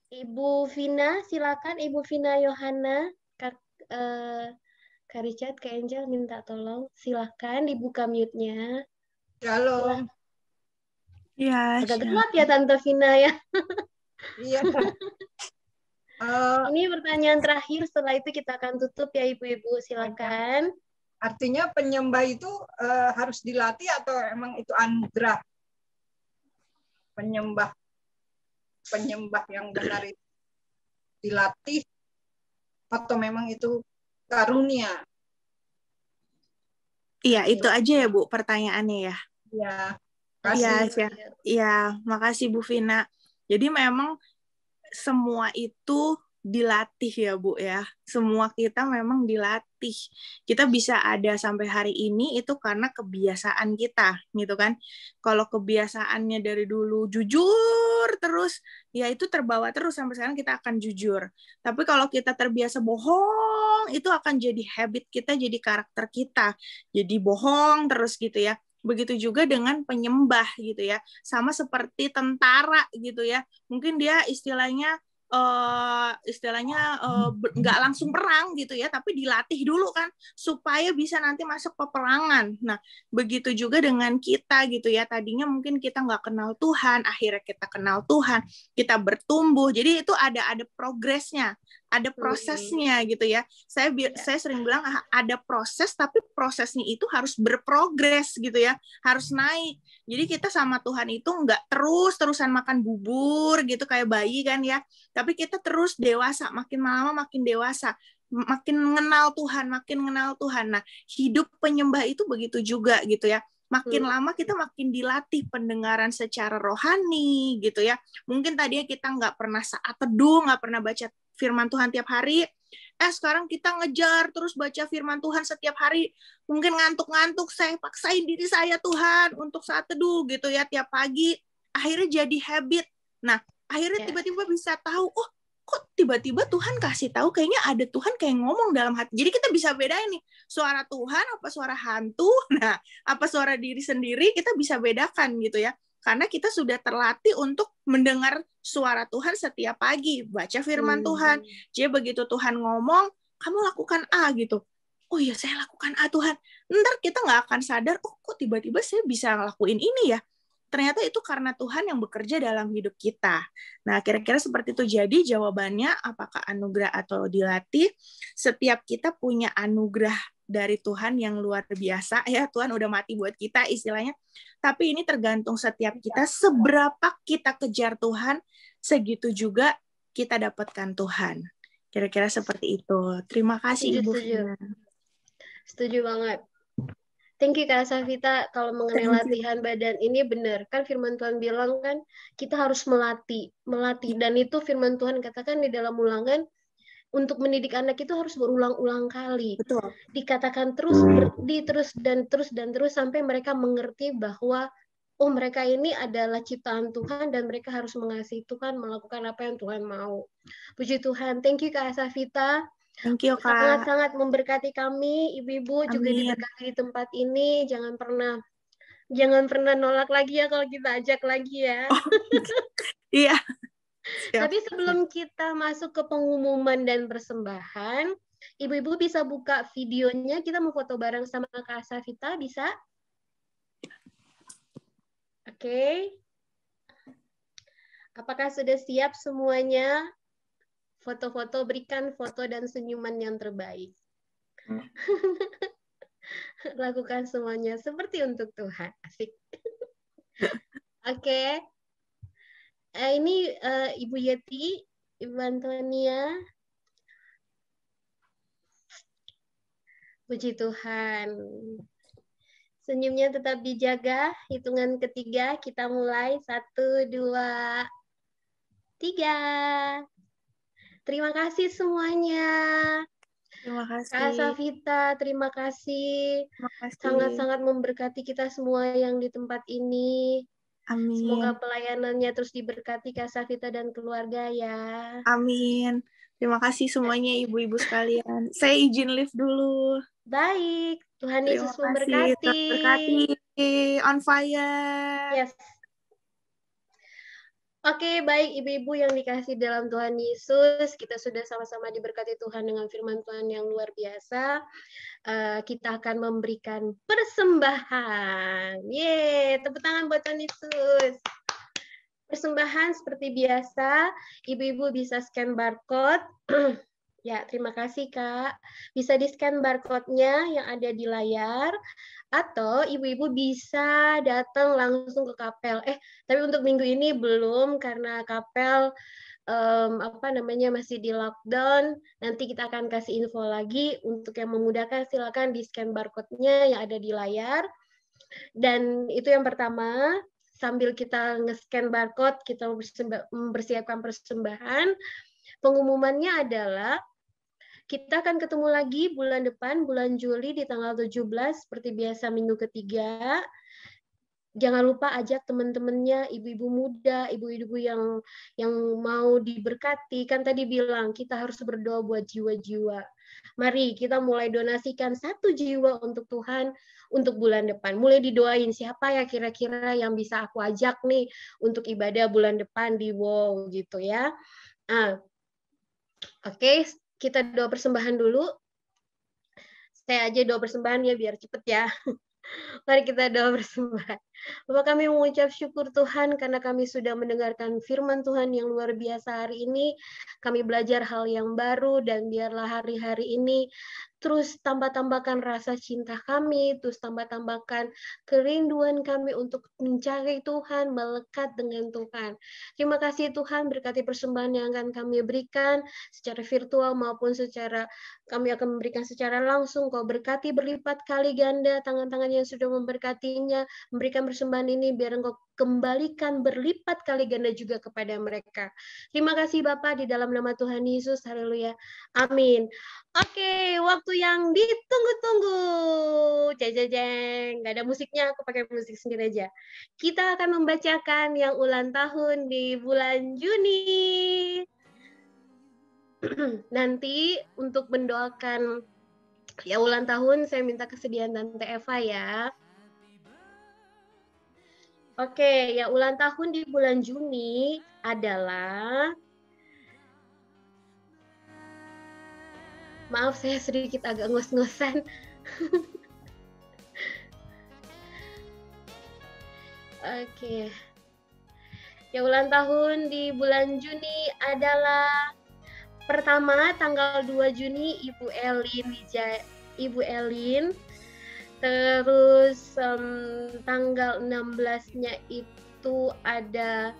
Ibu Vina, silakan. Ibu Vina Yohana, Kak Richard, Kak Angel minta tolong. Silakan dibuka mute-nya. Shalom. Ya, agak gelap ya Tante Vina ya. Iya. Ini pertanyaan terakhir, setelah itu kita akan tutup ya Ibu-Ibu, silakan. Artinya penyembah itu harus dilatih atau emang itu anugerah? Penyembah yang benar itu dilatih atau memang itu karunia? Iya, itu aja ya Bu pertanyaannya ya. Iya. Iya, makasih Bu Vina. Jadi memang semua itu dilatih ya Bu ya. Semua kita memang dilatih. Kita bisa ada sampai hari ini itu karena kebiasaan kita gitu kan. Kalau kebiasaannya dari dulu jujur terus, ya itu terbawa terus sampai sekarang kita akan jujur. Tapi kalau kita terbiasa bohong, itu akan jadi habit kita, jadi karakter kita. Jadi bohong terus gitu ya. Begitu juga dengan penyembah gitu ya, sama seperti tentara gitu ya, mungkin dia istilahnya nggak langsung perang gitu ya, tapi dilatih dulu kan supaya bisa nanti masuk peperangan. Nah begitu juga dengan kita gitu ya, tadinya mungkin kita nggak kenal Tuhan, akhirnya kita kenal Tuhan, kita bertumbuh, jadi itu ada progresnya, ada prosesnya gitu ya. Saya sering bilang ada proses, tapi prosesnya itu harus berprogres gitu ya, harus naik. Jadi kita sama Tuhan itu nggak terus-terusan makan bubur gitu kayak bayi kan ya, tapi kita terus dewasa, makin lama makin dewasa, makin mengenal Tuhan, makin mengenal Tuhan. Nah hidup penyembah itu begitu juga gitu ya. Makin lama kita makin dilatih pendengaran secara rohani gitu ya. Mungkin tadinya kita nggak pernah saat teduh, nggak pernah baca firman Tuhan tiap hari, sekarang kita ngejar terus baca firman Tuhan setiap hari. Mungkin ngantuk-ngantuk, saya paksain diri saya Tuhan untuk saat teduh gitu ya tiap pagi. Akhirnya jadi habit. Nah, akhirnya tiba-tiba bisa tahu, oh kok tiba-tiba Tuhan kasih tahu, kayaknya ada Tuhan kayak ngomong dalam hati. Jadi kita bisa bedain nih, suara Tuhan apa suara hantu, nah apa suara diri sendiri, kita bisa bedakan gitu ya. Karena kita sudah terlatih untuk mendengar suara Tuhan setiap pagi, baca firman Tuhan. Jadi begitu Tuhan ngomong, kamu lakukan A gitu. Oh iya, saya lakukan A Tuhan. Ntar kita nggak akan sadar, oh kok tiba-tiba saya bisa ngelakuin ini ya. Ternyata itu karena Tuhan yang bekerja dalam hidup kita. Nah, kira-kira seperti itu. Jadi jawabannya apakah anugerah atau dilatih? Setiap kita punya anugerah dari Tuhan yang luar biasa ya, Tuhan udah mati buat kita istilahnya. Tapi ini tergantung setiap kita, seberapa kita kejar Tuhan, segitu juga kita dapatkan Tuhan. Kira-kira seperti itu. Terima kasih Ibu Vina. Setuju banget. Thank you Kak Safita. Kalau mengenai latihan badan ini benar kan firman Tuhan bilang kan kita harus melatih dan itu firman Tuhan katakan di dalam Ulangan untuk mendidik anak itu harus berulang-ulang kali. Betul. Dikatakan terus terus sampai mereka mengerti bahwa oh mereka ini adalah ciptaan Tuhan dan mereka harus mengasihi Tuhan, melakukan apa yang Tuhan mau. Puji Tuhan. Thank you Kak Safita. Thank you, Kak. Sangat-sangat memberkati kami, ibu-ibu juga diberkati di tempat ini. Jangan pernah nolak lagi ya kalau kita ajak lagi ya. Iya. Tapi sebelum kita masuk ke pengumuman dan persembahan, ibu-ibu bisa buka videonya. Kita mau foto bareng sama Kak Safita, bisa? Oke. Apakah sudah siap semuanya? Foto-foto, berikan foto dan senyuman yang terbaik. Lakukan semuanya seperti untuk Tuhan. Asik. Oke. Ini Ibu Yeti, Ibu Antonia. Puji Tuhan. Senyumnya tetap dijaga. Hitungan ketiga, kita mulai. 1, 2, 3. Terima kasih semuanya. Terima kasih. Kak Safita, terima kasih. Sangat-sangat memberkati kita semua yang di tempat ini. Amin. Semoga pelayanannya terus diberkati Kak Safita dan keluarga ya. Amin. Terima kasih semuanya ibu-ibu sekalian. Saya izin live dulu. Baik. Tuhan Yesus memberkati. Terberkati. On fire. Yes. Oke, baik ibu-ibu yang dikasih dalam Tuhan Yesus, kita sudah sama-sama diberkati Tuhan dengan firman Tuhan yang luar biasa. Kita akan memberikan persembahan. Yeay, tepuk tangan buat Tuhan Yesus. Persembahan seperti biasa, ibu-ibu bisa scan barcode. Ya, terima kasih Kak. Bisa di-scan barcode-nya yang ada di layar, atau ibu-ibu bisa datang langsung ke kapel. Tapi untuk minggu ini belum, karena kapel masih di lockdown. Nanti kita akan kasih info lagi. Untuk yang memudahkan, silakan di-scan barcode-nya yang ada di layar. Dan itu yang pertama, sambil kita nge-scan barcode, kita mempersiapkan persembahan. Pengumumannya adalah kita akan ketemu lagi bulan depan, bulan Juli di tanggal 17, seperti biasa minggu ketiga. Jangan lupa ajak teman-temannya, ibu-ibu muda, ibu-ibu yang mau diberkati. Kan tadi bilang kita harus berdoa buat jiwa-jiwa. Mari kita mulai donasikan 1 jiwa untuk Tuhan untuk bulan depan. Mulai didoain siapa ya kira-kira yang bisa aku ajak nih untuk ibadah bulan depan di WOW gitu ya. Oke. Kita doa persembahan dulu. Saya aja doa persembahan ya biar cepet ya. Mari kita doa persembahan. Bapak, kami mengucap syukur Tuhan karena kami sudah mendengarkan firman Tuhan yang luar biasa hari ini. Kami belajar hal yang baru dan biarlah hari-hari ini terus tambah-tambahkan rasa cinta kami, terus tambah-tambahkan kerinduan kami untuk mencari Tuhan, melekat dengan Tuhan. Terima kasih Tuhan, berkati persembahan yang akan kami berikan secara virtual maupun kami akan memberikan secara langsung. Kau berkati berlipat kali ganda tangan-tangan yang sudah memberkatinya, memberikan persembahan ini biar Engkau kembalikan berlipat kali ganda juga kepada mereka. Terima kasih Bapa di dalam nama Tuhan Yesus. Haleluya. Amin. Oke, waktu yang ditunggu-tunggu. Jeng, nggak ada musiknya, aku pakai musik sendiri aja. Kita akan membacakan yang ulang tahun di bulan Juni. Nanti untuk mendoakan ya ulang tahun, saya minta kesediaan Tante Eva ya. Oke, ya ulang tahun di bulan Juni adalah, maaf saya sedikit agak ngos-ngosan. Oke. Ya ulang tahun di bulan Juni adalah pertama tanggal 2 Juni Ibu Elin. Terus tanggal 16-nya itu ada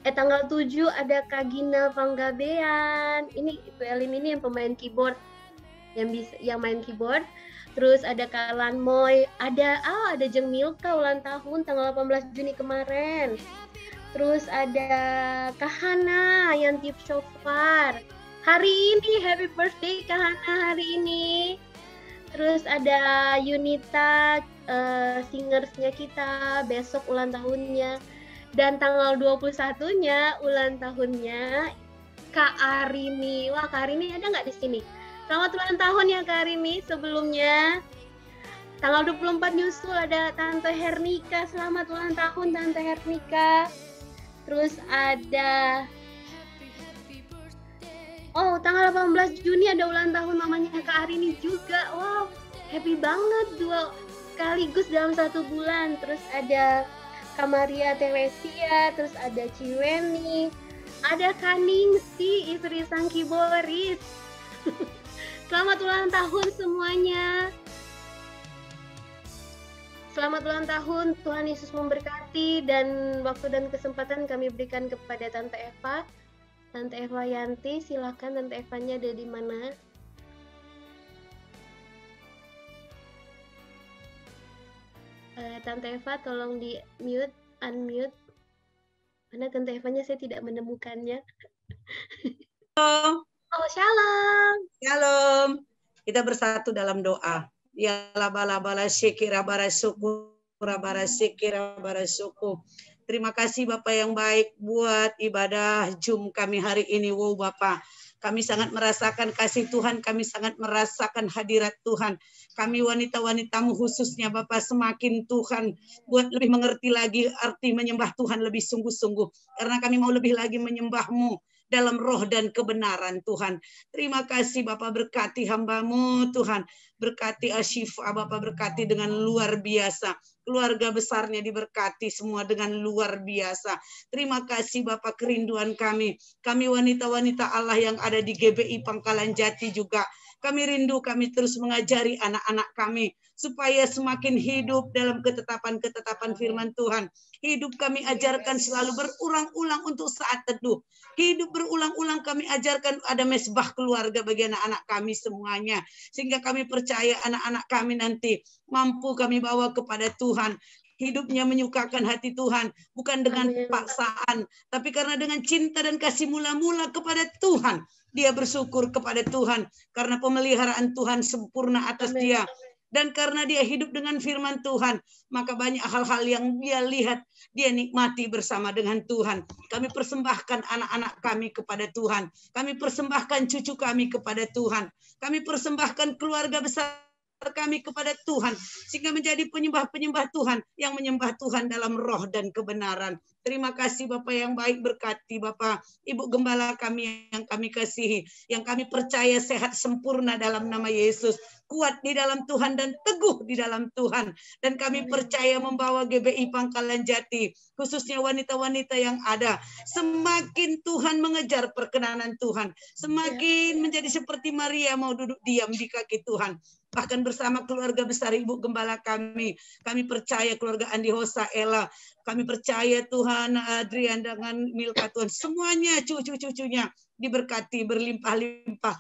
Tanggal 7 ada Kak Gina Panggabean. Ini Ibu Elin ini yang pemain keyboard, yang main keyboard. Terus ada Kak Lanmoy, ada Jeng Milka ulang tahun tanggal 18 Juni kemarin. Terus ada Kak Hana yang tip shofar. Hari ini happy birthday Kak Hana hari ini. Terus ada Yunita, singersnya kita, besok ulang tahunnya. Dan tanggal 21-nya ulang tahunnya Kak Arini. Wah, Kak Arini ada nggak di sini? Selamat ulang tahun ya Kak Arini sebelumnya. Tanggal 24 nyusul ada Tante Hernika. Selamat ulang tahun Tante Hernika. Terus ada tanggal 18 Juni ada ulang tahun mamanya Kak Arini juga. Wow, happy banget 2 sekaligus dalam 1 bulan. Terus ada Kamaria Teresia, terus ada Ciweni, ada Kaningsi, istri sang keyboardis. Selamat ulang tahun semuanya. Selamat ulang tahun, Tuhan Yesus memberkati, dan waktu dan kesempatan kami berikan kepada Tante Eva. Tante Eva Yanti, silakan Tante Evanya ada di mana? Tante Eva tolong di mute, unmute. Mana Tante Evanya saya tidak menemukannya. Halo. Oh, shalom. Shalom. Kita bersatu dalam doa. Ya labala syikira barasuku, rabarashikira barasuku. Terima kasih Bapak yang baik buat ibadah Jum kami hari ini. Wow Bapak, kami sangat merasakan kasih Tuhan, kami sangat merasakan hadirat Tuhan. Kami wanita-wanitamu khususnya Bapak semakin Tuhan buat lebih mengerti lagi arti menyembah Tuhan lebih sungguh-sungguh. Karena kami mau lebih lagi menyembah-Mu dalam roh dan kebenaran Tuhan. Terima kasih Bapak, berkati hamba-Mu Tuhan. Berkati Asyifa Bapak, berkati dengan luar biasa. Keluarga besarnya diberkati semua dengan luar biasa. Terima kasih Bapak, kerinduan kami. Kami wanita-wanita Allah yang ada di GBI Pangkalan Jati juga. Kami rindu, kami terus mengajari anak-anak kami supaya semakin hidup dalam ketetapan-ketetapan firman Tuhan. Hidup kami ajarkan selalu berulang-ulang untuk saat teduh. Hidup berulang-ulang kami ajarkan ada mesbah keluarga bagi anak-anak kami semuanya. Sehingga kami percaya anak-anak kami nanti mampu kami bawa kepada Tuhan. Hidupnya menyukakan hati Tuhan. Bukan dengan paksaan. Tapi karena dengan cinta dan kasih mula-mula kepada Tuhan. Dia bersyukur kepada Tuhan. Karena pemeliharaan Tuhan sempurna atas dia. Dan karena dia hidup dengan firman Tuhan, maka banyak hal-hal yang dia lihat, dia nikmati bersama dengan Tuhan. Kami persembahkan anak-anak kami kepada Tuhan. Kami persembahkan cucu kami kepada Tuhan. Kami persembahkan keluarga besar kami kepada Tuhan. Sehingga menjadi penyembah-penyembah Tuhan yang menyembah Tuhan dalam roh dan kebenaran. Terima kasih Bapak yang baik, berkati Bapak Ibu Gembala kami yang kami kasihi. Yang kami percaya sehat sempurna dalam nama Yesus. Kuat di dalam Tuhan dan teguh di dalam Tuhan. Dan kami percaya membawa GBI Pangkalan Jati, khususnya wanita-wanita yang ada. Semakin Tuhan mengejar perkenanan Tuhan. Semakin menjadi seperti Maria mau duduk diam di kaki Tuhan. Bahkan bersama keluarga besar Ibu Gembala kami. Kami percaya keluarga Andi Hosa, Ella. Kami percaya Tuhan Adrian dengan Milka Tuhan. Semuanya cucu-cucunya diberkati berlimpah-limpah.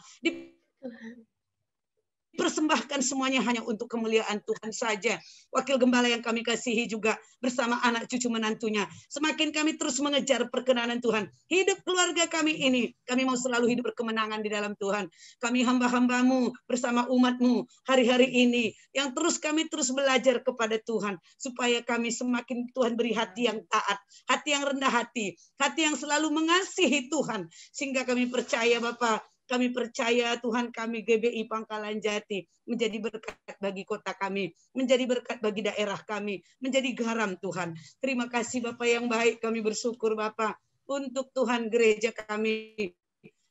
Persembahkan semuanya hanya untuk kemuliaan Tuhan saja. Wakil Gembala yang kami kasihi juga bersama anak cucu menantunya. Semakin kami terus mengejar perkenanan Tuhan. Hidup keluarga kami ini, kami mau selalu hidup berkemenangan di dalam Tuhan. Kami hamba-hamba-Mu bersama umat-Mu hari-hari ini. Yang terus kami terus belajar kepada Tuhan. Supaya kami semakin Tuhan beri hati yang taat. Hati yang rendah hati. Hati yang selalu mengasihi Tuhan. Sehingga kami percaya Bapak, kami percaya Tuhan kami GBI Pangkalan Jati menjadi berkat bagi kota kami, menjadi berkat bagi daerah kami, menjadi garam Tuhan. Terima kasih Bapak yang baik, kami bersyukur Bapak untuk Tuhan gereja kami.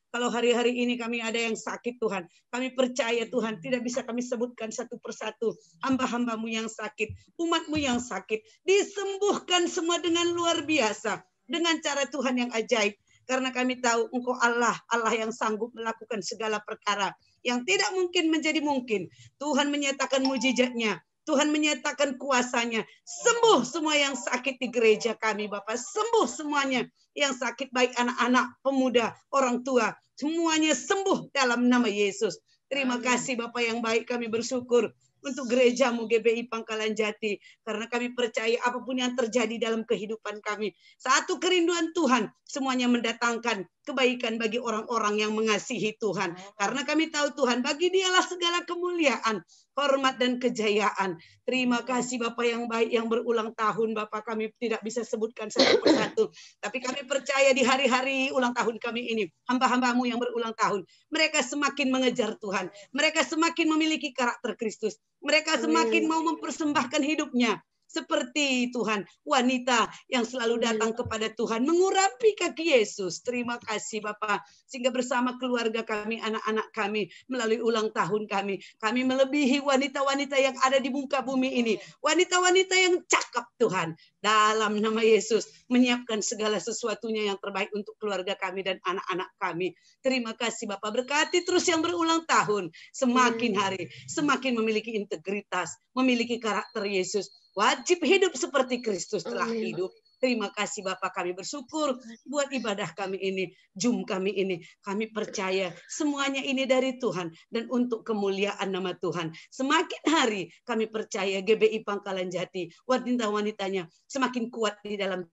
Kalau hari-hari ini kami ada yang sakit Tuhan, kami percaya Tuhan tidak bisa kami sebutkan satu persatu hamba-hamba-Mu yang sakit, umat-Mu yang sakit, disembuhkan semua dengan luar biasa, dengan cara Tuhan yang ajaib. Karena kami tahu Engkau Allah, Allah yang sanggup melakukan segala perkara. Yang tidak mungkin menjadi mungkin. Tuhan menyatakan mujizatnya. Tuhan menyatakan kuasa-Nya. Sembuh semua yang sakit di gereja kami, Bapak. Sembuh semuanya yang sakit, baik anak-anak, pemuda, orang tua. Semuanya sembuh dalam nama Yesus. Terima kasih Bapak yang baik, kami bersyukur untuk gerejamu GBI Pangkalan Jati. Karena kami percaya apapun yang terjadi dalam kehidupan kami, satu kerinduan Tuhan, semuanya mendatangkan kebaikan bagi orang-orang yang mengasihi Tuhan. Karena kami tahu Tuhan, bagi Dialah segala kemuliaan, hormat dan kejayaan. Terima kasih Bapak yang baik yang berulang tahun. Bapak, kami tidak bisa sebutkan satu persatu, tapi kami percaya di hari-hari ulang tahun kami ini, hamba-hambamu yang berulang tahun, mereka semakin mengejar Tuhan. Mereka semakin memiliki karakter Kristus. Mereka semakin mau mempersembahkan hidupnya seperti Tuhan, wanita yang selalu datang kepada Tuhan, mengurapi kaki Yesus. Terima kasih Bapak, sehingga bersama keluarga kami, anak-anak kami, melalui ulang tahun kami melebihi wanita-wanita yang ada di muka bumi ini. Wanita-wanita yang cakap Tuhan, dalam nama Yesus, menyiapkan segala sesuatunya yang terbaik untuk keluarga kami dan anak-anak kami. Terima kasih Bapak, berkati terus yang berulang tahun, semakin hari, semakin memiliki integritas, memiliki karakter Yesus, wajib hidup seperti Kristus telah hidup. Terima kasih Bapak, kami bersyukur buat ibadah kami ini, Zoom kami ini. Kami percaya semuanya ini dari Tuhan dan untuk kemuliaan nama Tuhan. Semakin hari kami percaya GBI Pangkalan Jati, wanita-wanitanya semakin kuat di dalam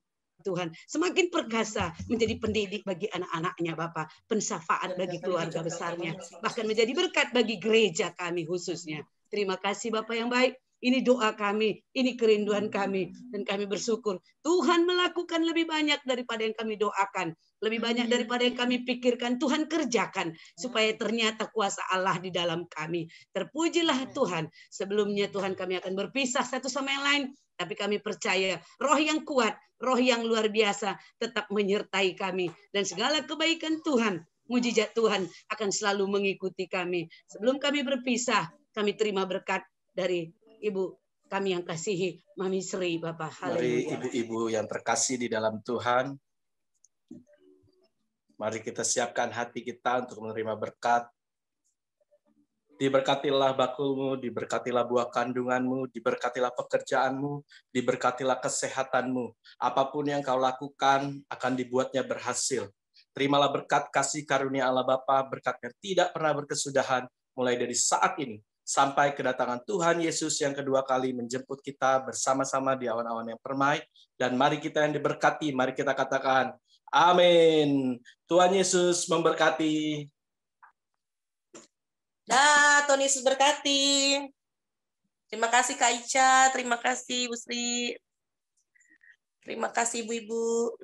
Tuhan, semakin perkasa menjadi pendidik bagi anak-anaknya Bapak, pensafaat bagi keluarga besarnya, bahkan menjadi berkat bagi gereja kami khususnya. Terima kasih Bapak yang baik. Ini doa kami, ini kerinduan kami, dan kami bersyukur Tuhan melakukan lebih banyak daripada yang kami doakan, lebih banyak daripada yang kami pikirkan. Tuhan kerjakan supaya ternyata kuasa Allah di dalam kami. Terpujilah Tuhan. Sebelumnya Tuhan, kami akan berpisah satu sama yang lain, tapi kami percaya roh yang kuat, roh yang luar biasa tetap menyertai kami, dan segala kebaikan Tuhan, mujizat Tuhan akan selalu mengikuti kami. Sebelum kami berpisah, kami terima berkat dari Ibu kami yang kasihi, Mami Sri, Bapak. Mari ibu-ibu yang terkasih di dalam Tuhan, mari kita siapkan hati kita untuk menerima berkat. Diberkatilah bakulmu, diberkatilah buah kandunganmu, diberkatilah pekerjaanmu, diberkatilah kesehatanmu. Apapun yang kau lakukan akan dibuatnya berhasil. Terimalah berkat kasih karunia Allah Bapa, berkat yang tidak pernah berkesudahan, mulai dari saat ini sampai kedatangan Tuhan Yesus yang kedua kali menjemput kita bersama-sama di awan-awan yang permai. Dan mari kita yang diberkati, mari kita katakan, amin. Tuhan Yesus memberkati. Dah, Tuhan Yesus berkati. Terima kasih Kak Ica, terima kasih Bu Sri. Terima kasih ibu-ibu.